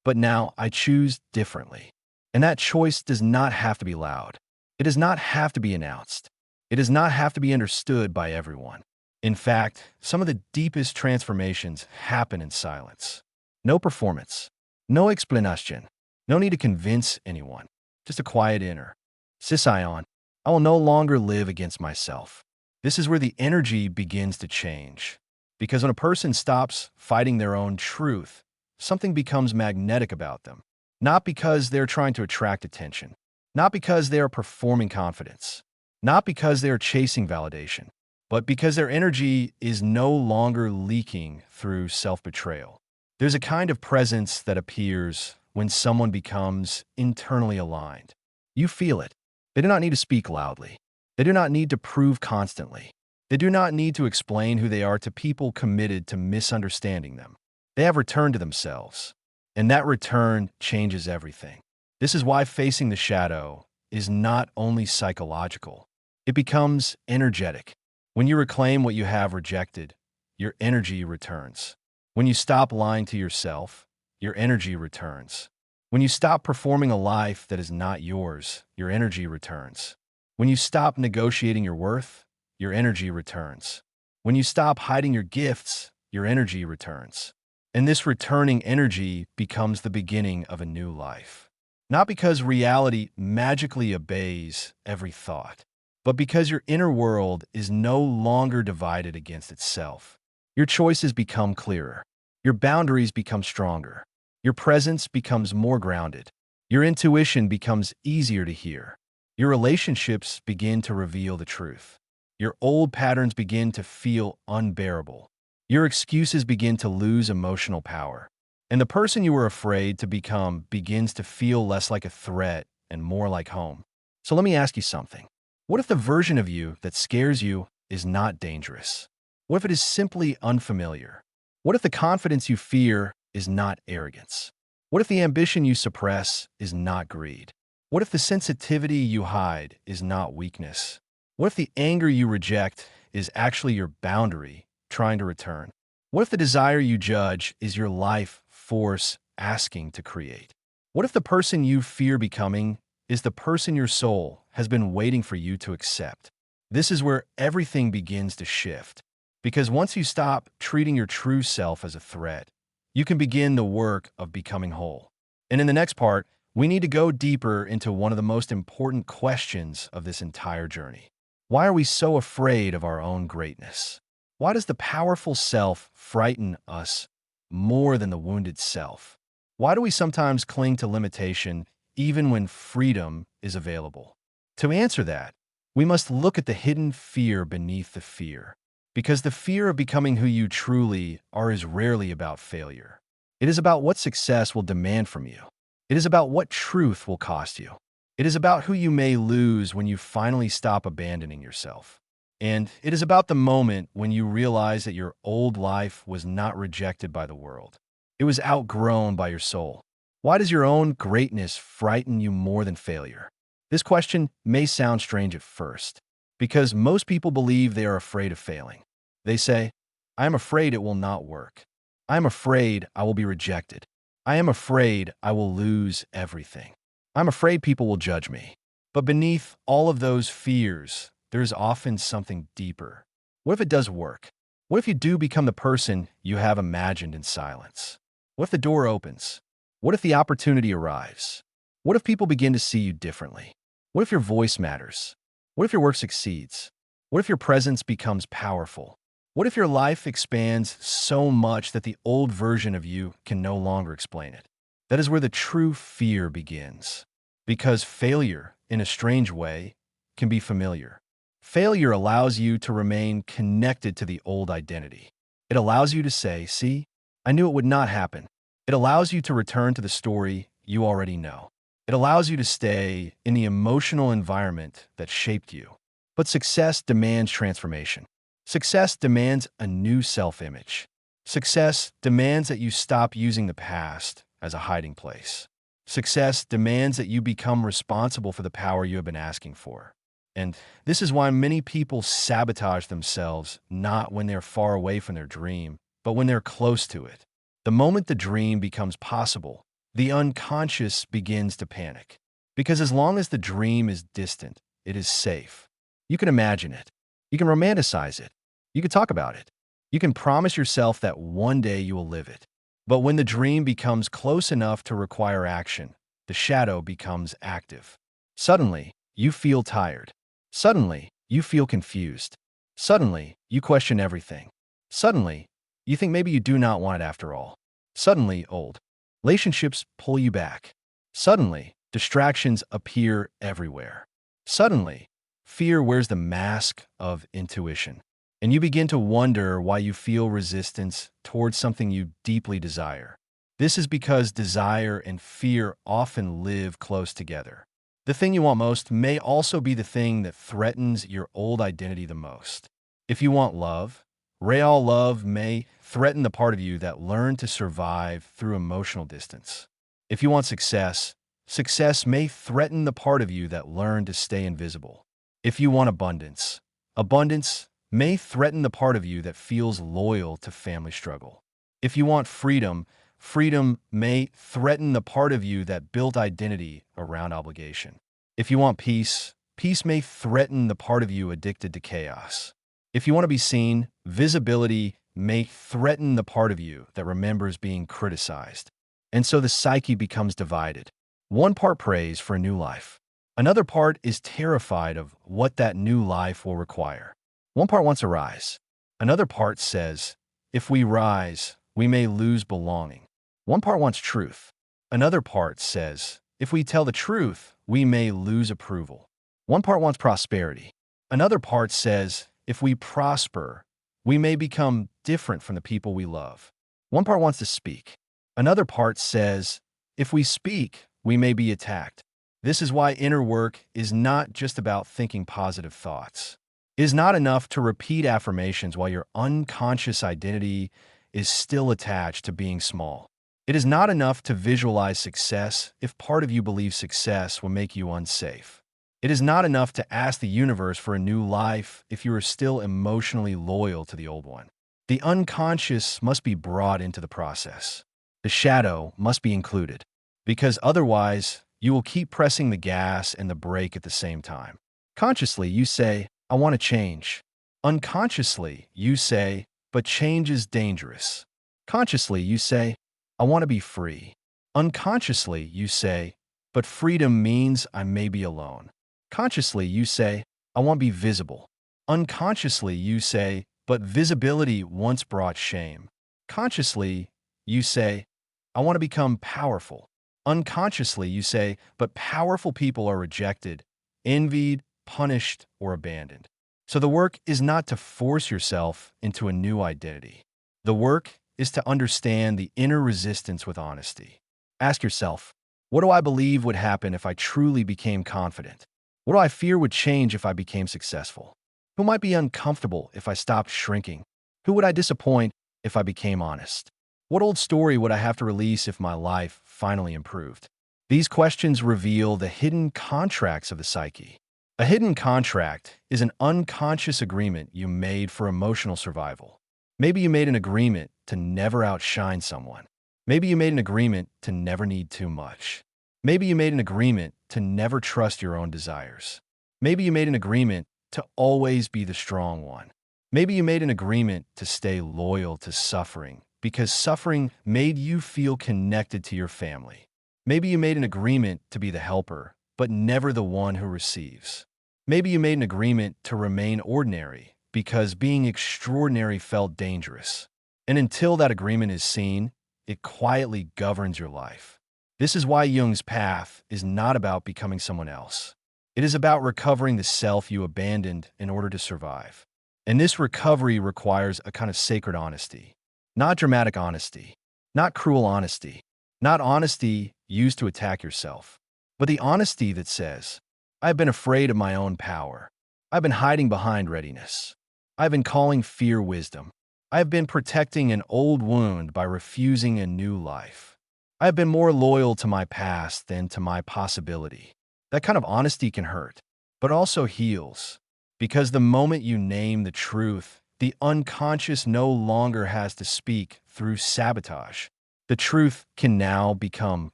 [SPEAKER 1] But now I choose differently. And that choice does not have to be loud. It does not have to be announced. It does not have to be understood by everyone. In fact, some of the deepest transformations happen in silence. No performance, no explanation, no need to convince anyone, just a quiet inner. Scion, I will no longer live against myself. This is where the energy begins to change. Because when a person stops fighting their own truth, something becomes magnetic about them. Not because they're trying to attract attention, not because they are performing confidence, not because they are chasing validation, but because their energy is no longer leaking through self-betrayal. There's a kind of presence that appears when someone becomes internally aligned. You feel it. They do not need to speak loudly. They do not need to prove constantly. They do not need to explain who they are to people committed to misunderstanding them. They have returned to themselves, and that return changes everything. This is why facing the shadow is not only psychological. It becomes energetic. When you reclaim what you have rejected, your energy returns. When you stop lying to yourself, your energy returns. When you stop performing a life that is not yours, your energy returns. When you stop negotiating your worth, your energy returns. When you stop hiding your gifts, your energy returns. And this returning energy becomes the beginning of a new life. Not because reality magically obeys every thought, but because your inner world is no longer divided against itself. Your choices become clearer. Your boundaries become stronger. Your presence becomes more grounded. Your intuition becomes easier to hear. Your relationships begin to reveal the truth. Your old patterns begin to feel unbearable. Your excuses begin to lose emotional power. And the person you were afraid to become begins to feel less like a threat and more like home. So let me ask you something. What if the version of you that scares you is not dangerous? What if it is simply unfamiliar? What if the confidence you fear is not arrogance? What if the ambition you suppress is not greed? What if the sensitivity you hide is not weakness? What if the anger you reject is actually your boundary trying to return? What if the desire you judge is your life force asking to create? What if the person you fear becoming is the person your soul has been waiting for you to accept? This is where everything begins to shift. Because once you stop treating your true self as a threat, you can begin the work of becoming whole. And in the next part, we need to go deeper into one of the most important questions of this entire journey. Why are we so afraid of our own greatness? Why does the powerful self frighten us more than the wounded self? Why do we sometimes cling to limitation even when freedom is available? To answer that, we must look at the hidden fear beneath the fear. Because the fear of becoming who you truly are is rarely about failure. It is about what success will demand from you. It is about what truth will cost you. It is about who you may lose when you finally stop abandoning yourself. And it is about the moment when you realize that your old life was not rejected by the world. It was outgrown by your soul. Why does your own greatness frighten you more than failure? This question may sound strange at first, because most people believe they are afraid of failing. They say, I am afraid it will not work. I am afraid I will be rejected. I am afraid I will lose everything. I'm afraid people will judge me. But beneath all of those fears, there's often something deeper. What if it does work? What if you do become the person you have imagined in silence? What if the door opens? What if the opportunity arrives? What if people begin to see you differently? What if your voice matters? What if your work succeeds? What if your presence becomes powerful? What if your life expands so much that the old version of you can no longer explain it? That is where the true fear begins. Because failure, in a strange way, can be familiar. Failure allows you to remain connected to the old identity. It allows you to say, see, I knew it would not happen. It allows you to return to the story you already know. It allows you to stay in the emotional environment that shaped you. But success demands transformation. Success demands a new self-image. Success demands that you stop using the past as a hiding place. Success demands that you become responsible for the power you have been asking for. And this is why many people sabotage themselves, not when they're far away from their dream, but when they're close to it. The moment the dream becomes possible, the unconscious begins to panic. Because as long as the dream is distant, it is safe. You can imagine it. You can romanticize it. You can talk about it. You can promise yourself that one day you will live it. But when the dream becomes close enough to require action, the shadow becomes active. Suddenly, you feel tired. Suddenly, you feel confused. Suddenly, you question everything. Suddenly, you think maybe you do not want it after all. Suddenly, old relationships pull you back. Suddenly, distractions appear everywhere. Suddenly, fear wears the mask of intuition. And you begin to wonder why you feel resistance towards something you deeply desire. This is because desire and fear often live close together. The thing you want most may also be the thing that threatens your old identity the most. If you want love, real love may threaten the part of you that learned to survive through emotional distance. If you want success, success may threaten the part of you that learned to stay invisible. If you want abundance, abundance may threaten the part of you that feels loyal to family struggle. If you want freedom, freedom may threaten the part of you that built identity around obligation. If you want peace, peace may threaten the part of you addicted to chaos. If you want to be seen, visibility may threaten the part of you that remembers being criticized. And so the psyche becomes divided. One part prays for a new life. Another part is terrified of what that new life will require. One part wants to rise. Another part says, if we rise, we may lose belonging. One part wants truth. Another part says, if we tell the truth, we may lose approval. One part wants prosperity. Another part says, if we prosper, we may become different from the people we love. One part wants to speak. Another part says, if we speak, we may be attacked. This is why inner work is not just about thinking positive thoughts. It is not enough to repeat affirmations while your unconscious identity is still attached to being small. It is not enough to visualize success if part of you believes success will make you unsafe. It is not enough to ask the universe for a new life if you are still emotionally loyal to the old one. The unconscious must be brought into the process. The shadow must be included, because otherwise you will keep pressing the gas and the brake at the same time. Consciously, you say, I want to change. Unconsciously, you say, but change is dangerous. Consciously, you say, I want to be free. Unconsciously, you say, but freedom means I may be alone. Consciously, you say, I want to be visible. Unconsciously, you say, but visibility once brought shame. Consciously, you say, I want to become powerful. Unconsciously, you say, but powerful people are rejected, envied, punished, or abandoned. So the work is not to force yourself into a new identity. The work is to understand the inner resistance with honesty. Ask yourself, what do I believe would happen if I truly became confident? What do I fear would change if I became successful? Who might be uncomfortable if I stopped shrinking? Who would I disappoint if I became honest? What old story would I have to release if my life finally improved? These questions reveal the hidden contracts of the psyche. A hidden contract is an unconscious agreement you made for emotional survival. Maybe you made an agreement to never outshine someone. Maybe you made an agreement to never need too much. Maybe you made an agreement to never trust your own desires. Maybe you made an agreement to always be the strong one. Maybe you made an agreement to stay loyal to suffering because suffering made you feel connected to your family. Maybe you made an agreement to be the helper, but never the one who receives. Maybe you made an agreement to remain ordinary because being extraordinary felt dangerous. And until that agreement is seen, it quietly governs your life. This is why Jung's path is not about becoming someone else. It is about recovering the self you abandoned in order to survive. And this recovery requires a kind of sacred honesty. Not dramatic honesty, not cruel honesty, not honesty used to attack yourself, but the honesty that says, I've been afraid of my own power. I've been hiding behind readiness. I've been calling fear wisdom. I've been protecting an old wound by refusing a new life. I've been more loyal to my past than to my possibility. That kind of honesty can hurt, but also heals. Because the moment you name the truth, the unconscious no longer has to speak through sabotage. The truth can now become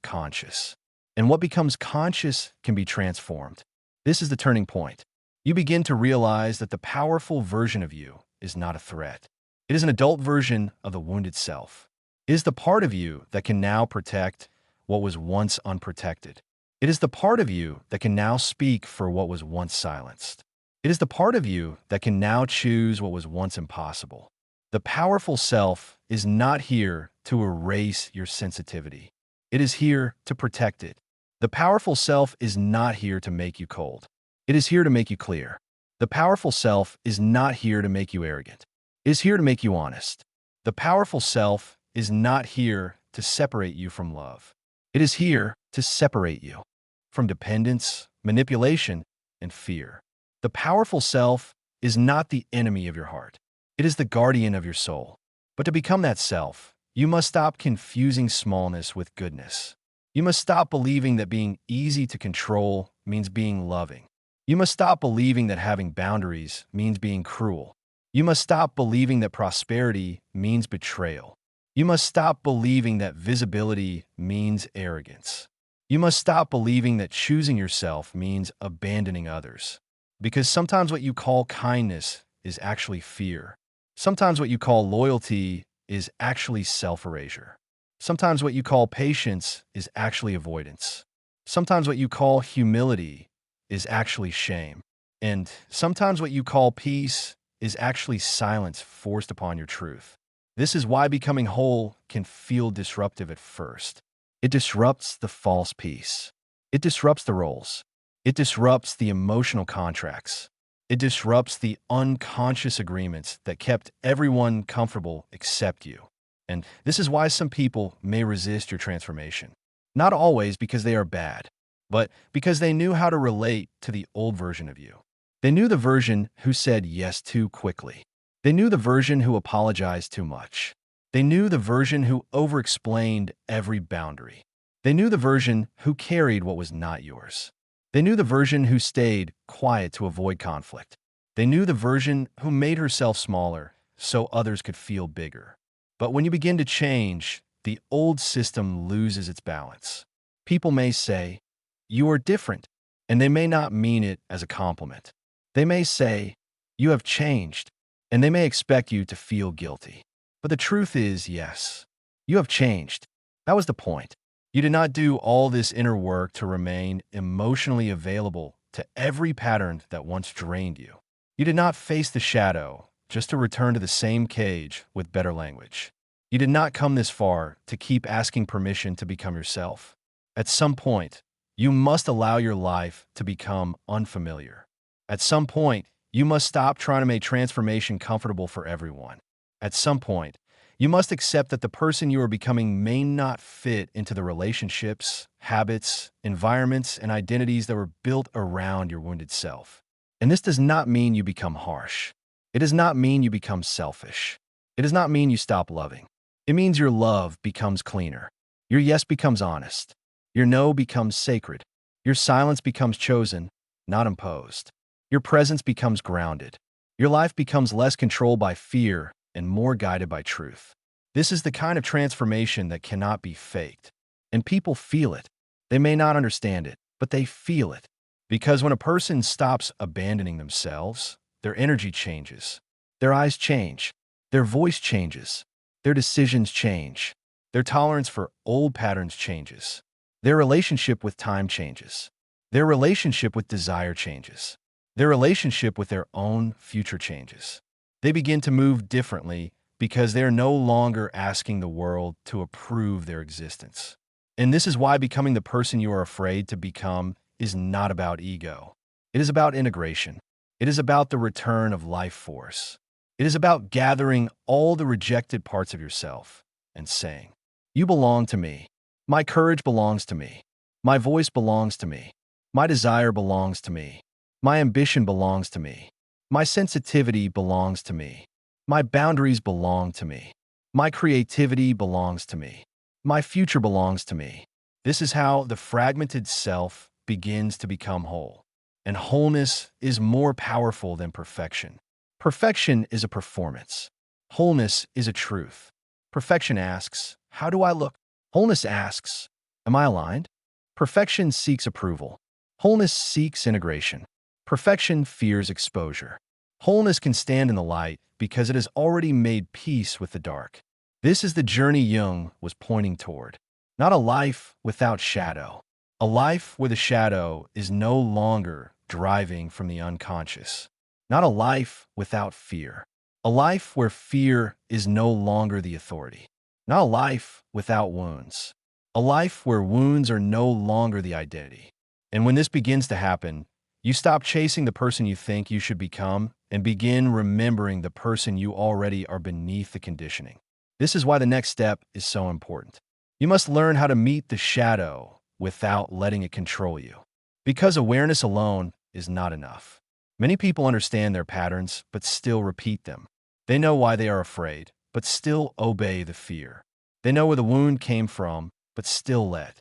[SPEAKER 1] conscious. And what becomes conscious can be transformed. This is the turning point. You begin to realize that the powerful version of you is not a threat. It is an adult version of the wounded self. It is the part of you that can now protect what was once unprotected. It is the part of you that can now speak for what was once silenced. It is the part of you that can now choose what was once impossible. The powerful self is not here to erase your sensitivity. It is here to protect it. The powerful self is not here to make you cold. It is here to make you clear. The powerful self is not here to make you arrogant. It is here to make you honest. The powerful self is not here to separate you from love. It is here to separate you from dependence, manipulation, and fear. The powerful self is not the enemy of your heart. It is the guardian of your soul. But to become that self, you must stop confusing smallness with goodness. You must stop believing that being easy to control means being loving. You must stop believing that having boundaries means being cruel. You must stop believing that prosperity means betrayal. You must stop believing that visibility means arrogance. You must stop believing that choosing yourself means abandoning others. Because sometimes what you call kindness is actually fear. Sometimes what you call loyalty is actually self-erasure. Sometimes what you call patience is actually avoidance. Sometimes what you call humility is actually shame. And sometimes what you call peace is actually silence forced upon your truth. This is why becoming whole can feel disruptive at first. It disrupts the false peace. It disrupts the roles. It disrupts the emotional contracts. It disrupts the unconscious agreements that kept everyone comfortable except you. And this is why some people may resist your transformation. Not always because they are bad, but because they knew how to relate to the old version of you. They knew the version who said yes too quickly. They knew the version who apologized too much. They knew the version who overexplained every boundary. They knew the version who carried what was not yours. They knew the version who stayed quiet to avoid conflict. They knew the version who made herself smaller so others could feel bigger. But when you begin to change, the old system loses its balance. People may say, "You are different," and they may not mean it as a compliment. They may say, "You have changed," and they may expect you to feel guilty. But the truth is, yes, you have changed. That was the point. You did not do all this inner work to remain emotionally available to every pattern that once drained you. You did not face the shadow just to return to the same cage with better language. You did not come this far to keep asking permission to become yourself. At some point, you must allow your life to become unfamiliar. At some point, you must stop trying to make transformation comfortable for everyone. At some point, you must accept that the person you are becoming may not fit into the relationships, habits, environments, and identities that were built around your wounded self. And this does not mean you become harsh. It does not mean you become selfish. It does not mean you stop loving. It means your love becomes cleaner. Your yes becomes honest. Your no becomes sacred. Your silence becomes chosen, not imposed. Your presence becomes grounded. Your life becomes less controlled by fear and more guided by truth. This is the kind of transformation that cannot be faked. And people feel it. They may not understand it, but they feel it. Because when a person stops abandoning themselves, their energy changes. Their eyes change. Their voice changes. Their decisions change. Their tolerance for old patterns changes. Their relationship with time changes. Their relationship with desire changes. Their relationship with their own future changes. They begin to move differently because they are no longer asking the world to approve their existence. And this is why becoming the person you are afraid to become is not about ego. It is about integration. It is about the return of life force. It is about gathering all the rejected parts of yourself and saying, "You belong to me. My courage belongs to me. My voice belongs to me. My desire belongs to me. My ambition belongs to me. My sensitivity belongs to me. My boundaries belong to me. My creativity belongs to me. My future belongs to me." This is how the fragmented self begins to become whole. And wholeness is more powerful than perfection. Perfection is a performance. Wholeness is a truth. Perfection asks, "How do I look?" Wholeness asks, "Am I aligned?" Perfection seeks approval. Wholeness seeks integration. Perfection fears exposure. Wholeness can stand in the light because it has already made peace with the dark. This is the journey Jung was pointing toward. Not a life without shadow. A life where the shadow is no longer driving from the unconscious. Not a life without fear. A life where fear is no longer the authority. Not a life without wounds. A life where wounds are no longer the identity. And when this begins to happen, you stop chasing the person you think you should become and begin remembering the person you already are beneath the conditioning. This is why the next step is so important. You must learn how to meet the shadow without letting it control you. Because awareness alone is not enough. Many people understand their patterns, but still repeat them. They know why they are afraid, but still obey the fear. They know where the wound came from, but still let.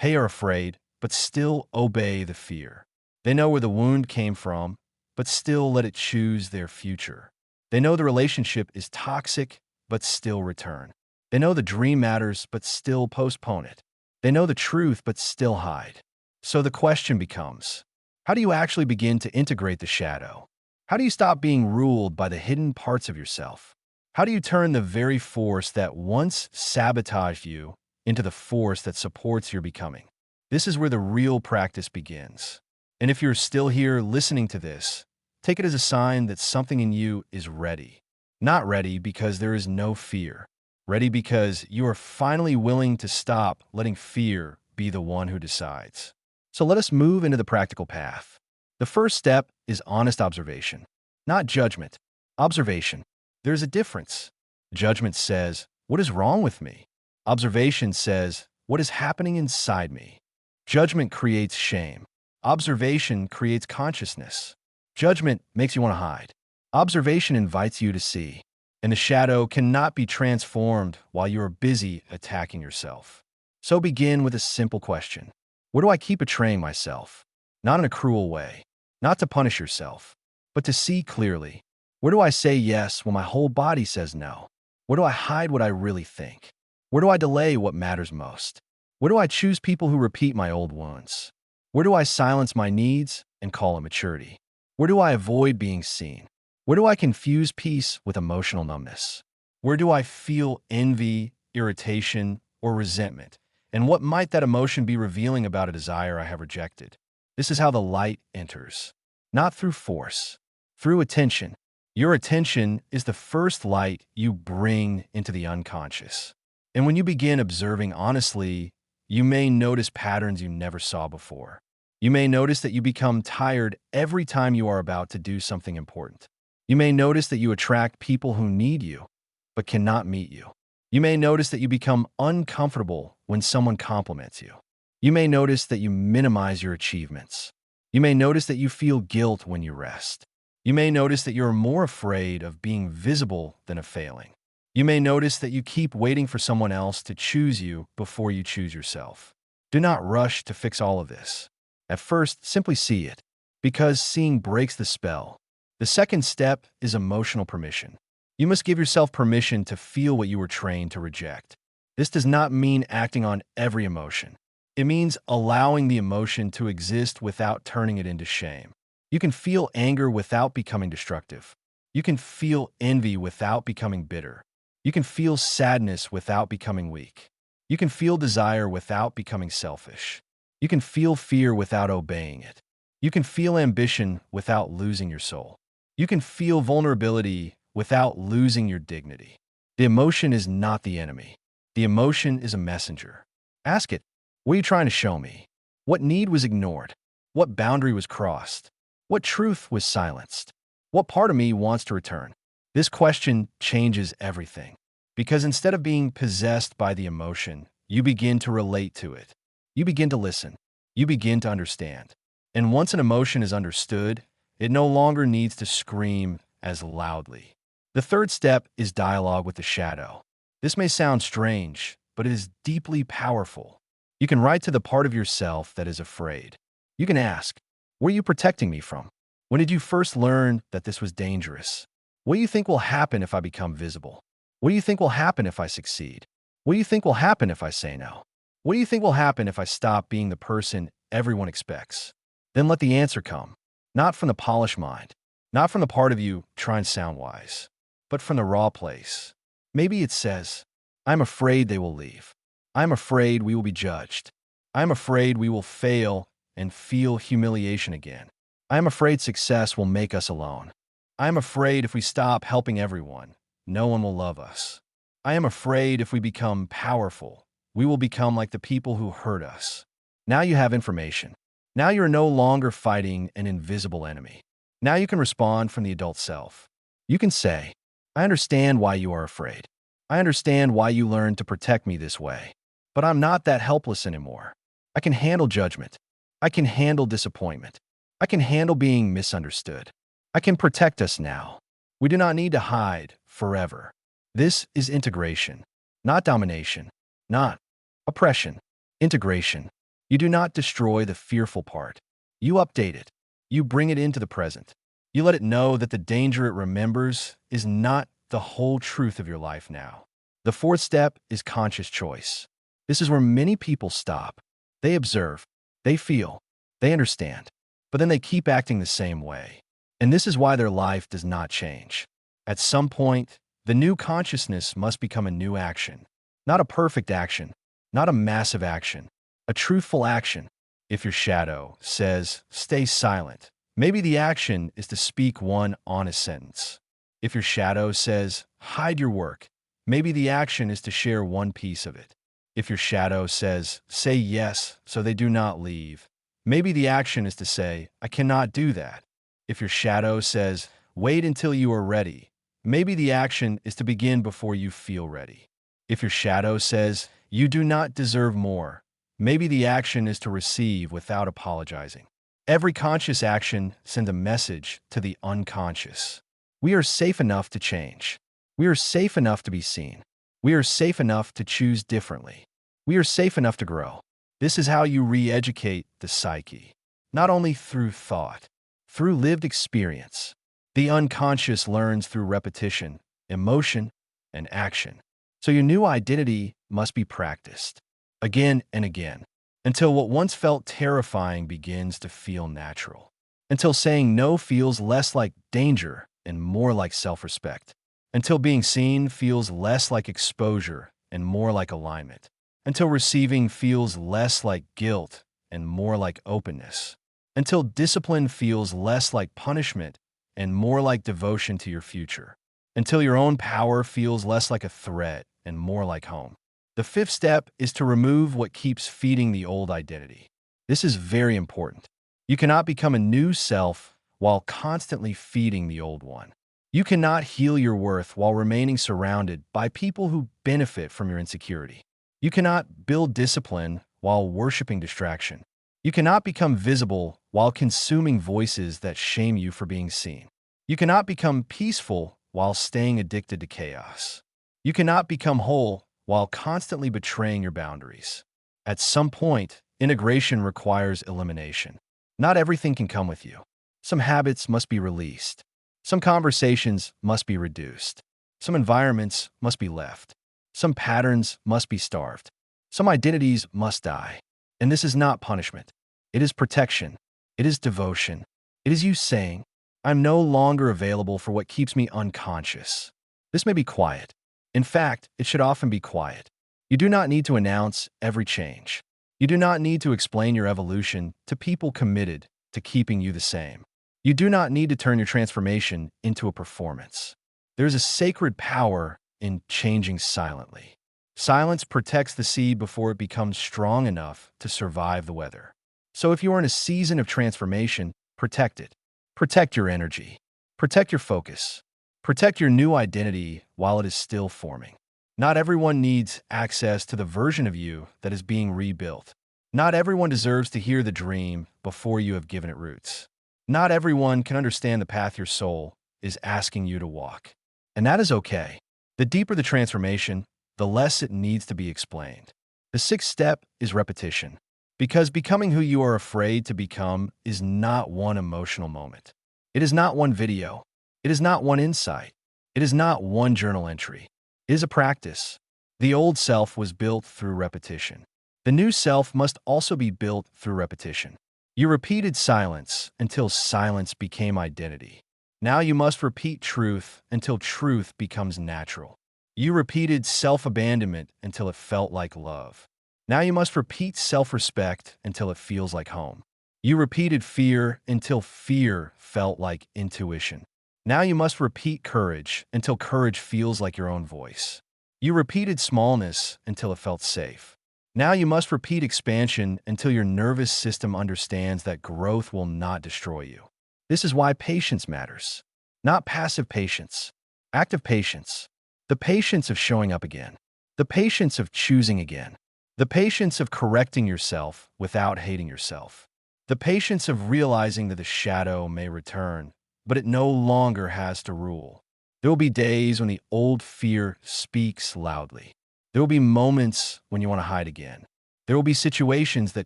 [SPEAKER 1] They are afraid, but still obey the fear. They know where the wound came from, but still let it choose their future. They know the relationship is toxic, but still return. They know the dream matters, but still postpone it. They know the truth, but still hide. So the question becomes, how do you actually begin to integrate the shadow? How do you stop being ruled by the hidden parts of yourself? How do you turn the very force that once sabotaged you into the force that supports your becoming? This is where the real practice begins. And if you're still here listening to this, take it as a sign that something in you is ready. Not ready because there is no fear. Ready because you are finally willing to stop letting fear be the one who decides. So let us move into the practical path. The first step is honest observation, not judgment. Observation. There's a difference. Judgment says, "What is wrong with me?" Observation says, "What is happening inside me?" Judgment creates shame. Observation creates consciousness. Judgment makes you want to hide. Observation invites you to see. And the shadow cannot be transformed while you are busy attacking yourself. So begin with a simple question. Where do I keep betraying myself? Not in a cruel way. Not to punish yourself, but to see clearly. Where do I say yes when my whole body says no? Where do I hide what I really think? Where do I delay what matters most? Where do I choose people who repeat my old wounds? Where do I silence my needs and call it maturity? Where do I avoid being seen? Where do I confuse peace with emotional numbness? Where do I feel envy, irritation, or resentment? And what might that emotion be revealing about a desire I have rejected? This is how the light enters. Not through force, through attention. Your attention is the first light you bring into the unconscious. And when you begin observing honestly, you may notice patterns you never saw before. You may notice that you become tired every time you are about to do something important. You may notice that you attract people who need you, but cannot meet you. You may notice that you become uncomfortable when someone compliments you. You may notice that you minimize your achievements. You may notice that you feel guilt when you rest. You may notice that you're more afraid of being visible than of failing. You may notice that you keep waiting for someone else to choose you before you choose yourself. Do not rush to fix all of this. At first, simply see it, because seeing breaks the spell. The second step is emotional permission. You must give yourself permission to feel what you were trained to reject. This does not mean acting on every emotion. It means allowing the emotion to exist without turning it into shame. You can feel anger without becoming destructive. You can feel envy without becoming bitter. You can feel sadness without becoming weak. You can feel desire without becoming selfish. You can feel fear without obeying it. You can feel ambition without losing your soul. You can feel vulnerability without losing your dignity. The emotion is not the enemy. The emotion is a messenger. Ask it, what are you trying to show me? What need was ignored? What boundary was crossed? What truth was silenced? What part of me wants to return? This question changes everything. Because instead of being possessed by the emotion, you begin to relate to it. You begin to listen. You begin to understand. And once an emotion is understood, it no longer needs to scream as loudly. The third step is dialogue with the shadow. This may sound strange, but it is deeply powerful. You can write to the part of yourself that is afraid. You can ask, what are you protecting me from? When did you first learn that this was dangerous? What do you think will happen if I become visible? What do you think will happen if I succeed? What do you think will happen if I say no? What do you think will happen if I stop being the person everyone expects? Then let the answer come, not from the polished mind, not from the part of you trying to sound wise, but from the raw place. Maybe it says, I'm afraid they will leave. I'm afraid we will be judged. I'm afraid we will fail and feel humiliation again. I'm afraid success will make us alone. I'm afraid if we stop helping everyone, no one will love us. I am afraid if we become powerful, we will become like the people who hurt us. Now you have information. Now you are no longer fighting an invisible enemy. Now you can respond from the adult self. You can say, I understand why you are afraid. I understand why you learned to protect me this way. But I'm not that helpless anymore. I can handle judgment. I can handle disappointment. I can handle being misunderstood. I can protect us now. We do not need to hide forever. This is integration, not domination, not oppression. Integration. You do not destroy the fearful part. You update it. You bring it into the present. You let it know that the danger it remembers is not the whole truth of your life now. The fourth step is conscious choice. This is where many people stop. They observe, they feel, they understand, but then they keep acting the same way. And this is why their life does not change. At some point, the new consciousness must become a new action. Not a perfect action, not a massive action, a truthful action. If your shadow says, stay silent, maybe the action is to speak one honest sentence. If your shadow says, hide your work, maybe the action is to share one piece of it. If your shadow says, say yes so they do not leave, maybe the action is to say, I cannot do that. If your shadow says, wait until you are ready, maybe the action is to begin before you feel ready. If your shadow says, you do not deserve more, maybe the action is to receive without apologizing. Every conscious action sends a message to the unconscious. We are safe enough to change. We are safe enough to be seen. We are safe enough to choose differently. We are safe enough to grow. This is how you re-educate the psyche, not only through thought, through lived experience. The unconscious learns through repetition, emotion, and action. So your new identity must be practiced again and again until what once felt terrifying begins to feel natural. Until saying no feels less like danger and more like self-respect. Until being seen feels less like exposure and more like alignment. Until receiving feels less like guilt and more like openness. Until discipline feels less like punishment and more like devotion to your future. Until your own power feels less like a threat and more like home. The fifth step is to remove what keeps feeding the old identity. This is very important. You cannot become a new self while constantly feeding the old one. You cannot heal your worth while remaining surrounded by people who benefit from your insecurity. You cannot build discipline while worshiping distraction. You cannot become visible while consuming voices that shame you for being seen. You cannot become peaceful while staying addicted to chaos. You cannot become whole while constantly betraying your boundaries. At some point, integration requires elimination. Not everything can come with you. Some habits must be released. Some conversations must be reduced. Some environments must be left. Some patterns must be starved. Some identities must die. And this is not punishment. It is protection. It is devotion. It is you saying, I'm no longer available for what keeps me unconscious. This may be quiet. In fact, it should often be quiet. You do not need to announce every change. You do not need to explain your evolution to people committed to keeping you the same. You do not need to turn your transformation into a performance. There is a sacred power in changing silently. Silence protects the seed before it becomes strong enough to survive the weather. So if you are in a season of transformation, protect it. Protect your energy. Protect your focus. Protect your new identity while it is still forming. Not everyone needs access to the version of you that is being rebuilt. Not everyone deserves to hear the dream before you have given it roots. Not everyone can understand the path your soul is asking you to walk. And that is okay. The deeper the transformation, the less it needs to be explained. The sixth step is repetition. Because becoming who you are afraid to become is not one emotional moment. It is not one video. It is not one insight. It is not one journal entry. It is a practice. The old self was built through repetition. The new self must also be built through repetition. You repeated silence until silence became identity. Now you must repeat truth until truth becomes natural. You repeated self-abandonment until it felt like love. Now you must repeat self-respect until it feels like home. You repeated fear until fear felt like intuition. Now you must repeat courage until courage feels like your own voice. You repeated smallness until it felt safe. Now you must repeat expansion until your nervous system understands that growth will not destroy you. This is why patience matters. Not passive patience, active patience. The patience of showing up again. The patience of choosing again. The patience of correcting yourself without hating yourself. The patience of realizing that the shadow may return, but it no longer has to rule. There will be days when the old fear speaks loudly. There will be moments when you want to hide again. There will be situations that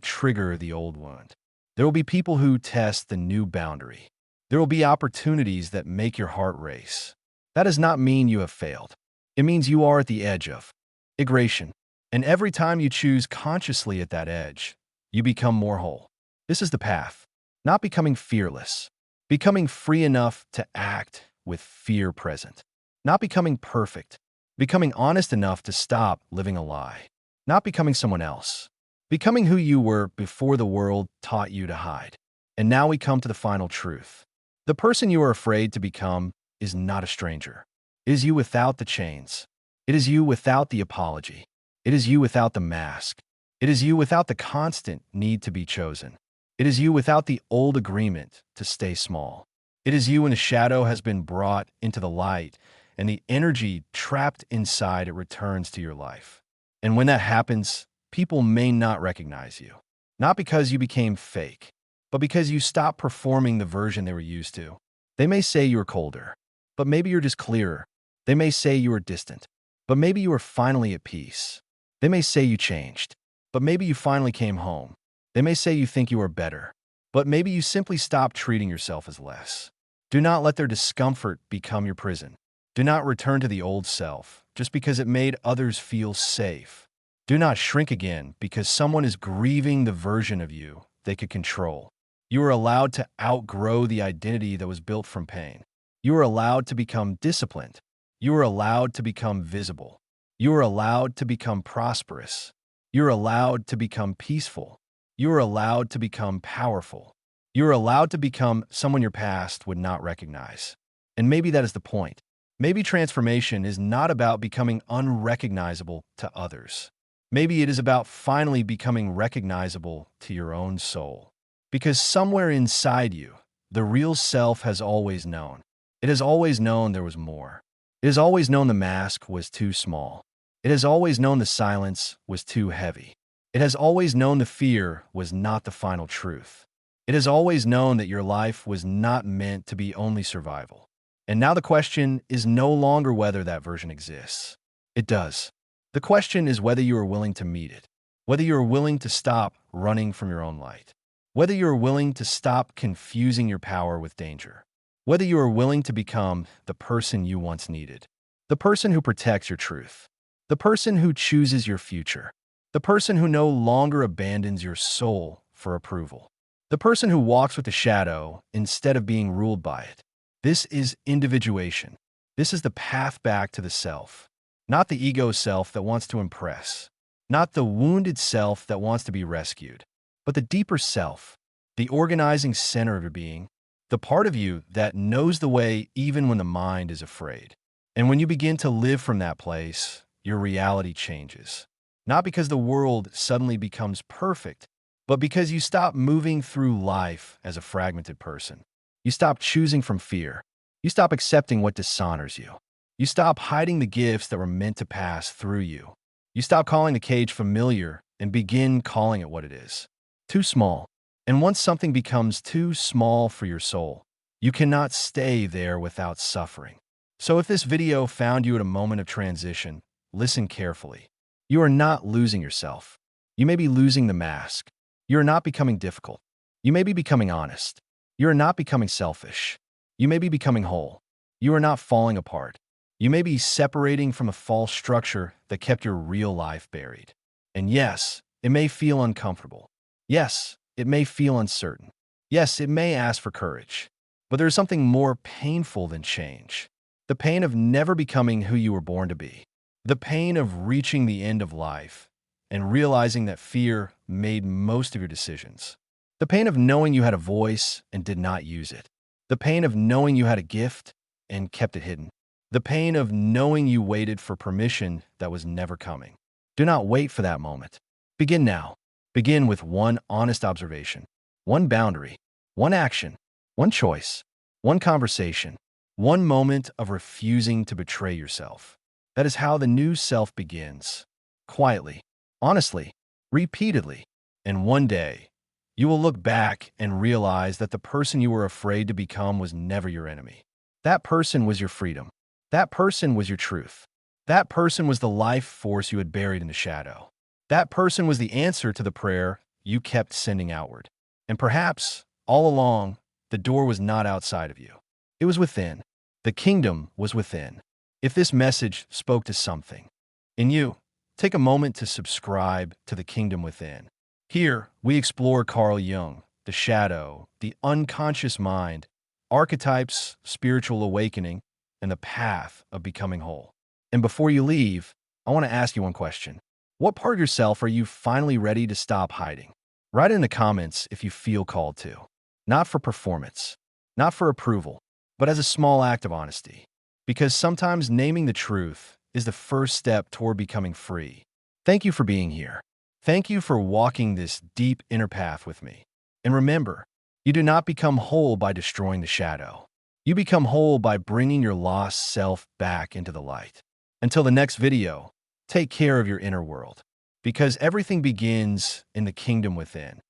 [SPEAKER 1] trigger the old wound. There will be people who test the new boundary. There will be opportunities that make your heart race. That does not mean you have failed. It means you are at the edge of migration. And every time you choose consciously at that edge, you become more whole. This is the path. Not becoming fearless. Becoming free enough to act with fear present. Not becoming perfect. Becoming honest enough to stop living a lie. Not becoming someone else. Becoming who you were before the world taught you to hide. And now we come to the final truth. The person you are afraid to become is not a stranger. It is you without the chains. It is you without the apology. It is you without the mask. It is you without the constant need to be chosen. It is you without the old agreement to stay small. It is you when the shadow has been brought into the light and the energy trapped inside it returns to your life. And when that happens, people may not recognize you. Not because you became fake, but because you stopped performing the version they were used to. They may say you were colder, but maybe you're just clearer. They may say you were distant, but maybe you were finally at peace. They may say you changed, but maybe you finally came home. They may say you think you are better, but maybe you simply stopped treating yourself as less. Do not let their discomfort become your prison. Do not return to the old self just because it made others feel safe. Do not shrink again because someone is grieving the version of you they could control. You are allowed to outgrow the identity that was built from pain. You are allowed to become disciplined. You are allowed to become visible. You are allowed to become prosperous. You are allowed to become peaceful. You are allowed to become powerful. You are allowed to become someone your past would not recognize. And maybe that is the point. Maybe transformation is not about becoming unrecognizable to others. Maybe it is about finally becoming recognizable to your own soul. Because somewhere inside you, the real self has always known. It has always known there was more. It has always known the mask was too small. It has always known the silence was too heavy. It has always known the fear was not the final truth. It has always known that your life was not meant to be only survival. And now the question is no longer whether that version exists. It does. The question is whether you are willing to meet it, whether you are willing to stop running from your own light, whether you are willing to stop confusing your power with danger, whether you are willing to become the person you once needed. the person who protects your truth, the person who chooses your future, the person who no longer abandons your soul for approval, the person who walks with the shadow instead of being ruled by it. This is individuation. This is the path back to the self, not the ego self that wants to impress, not the wounded self that wants to be rescued, but the deeper self, the organizing center of your being, the part of you that knows the way even when the mind is afraid. And when you begin to live from that place, your reality changes. Not because the world suddenly becomes perfect, but because you stop moving through life as a fragmented person. You stop choosing from fear. You stop accepting what dishonors you. You stop hiding the gifts that were meant to pass through you. You stop calling the cage familiar and begin calling it what it is. Too small. And once something becomes too small for your soul, you cannot stay there without suffering. So if this video found you at a moment of transition, listen carefully. You are not losing yourself. You may be losing the mask. You are not becoming difficult. You may be becoming honest. You are not becoming selfish. You may be becoming whole. You are not falling apart. You may be separating from a false structure that kept your real life buried. And yes, it may feel uncomfortable. Yes, it may feel uncertain. Yes, it may ask for courage. But there is something more painful than change. The pain of never becoming who you were born to be. The pain of reaching the end of life and realizing that fear made most of your decisions. The pain of knowing you had a voice and did not use it. The pain of knowing you had a gift and kept it hidden. The pain of knowing you waited for permission that was never coming. Do not wait for that moment. Begin now. Begin with one honest observation, one boundary, one action, one choice, one conversation, one moment of refusing to betray yourself. That is how the new self begins. Quietly, honestly, repeatedly. And one day, you will look back and realize that the person you were afraid to become was never your enemy. That person was your freedom. That person was your truth. That person was the life force you had buried in the shadow. That person was the answer to the prayer you kept sending outward. And perhaps, all along, the door was not outside of you. It was within. The kingdom was within. If this message spoke to something in you, take a moment to subscribe to the kingdom within. Here, we explore Carl Jung, the shadow, the unconscious mind, archetypes, spiritual awakening, and the path of becoming whole. And before you leave, I want to ask you one question. What part of yourself are you finally ready to stop hiding? Write in the comments if you feel called to. Not for performance, not for approval, but as a small act of honesty. Because sometimes naming the truth is the first step toward becoming free. Thank you for being here. Thank you for walking this deep inner path with me. And remember, you do not become whole by destroying the shadow. You become whole by bringing your lost self back into the light. Until the next video, take care of your inner world, because everything begins in the kingdom within.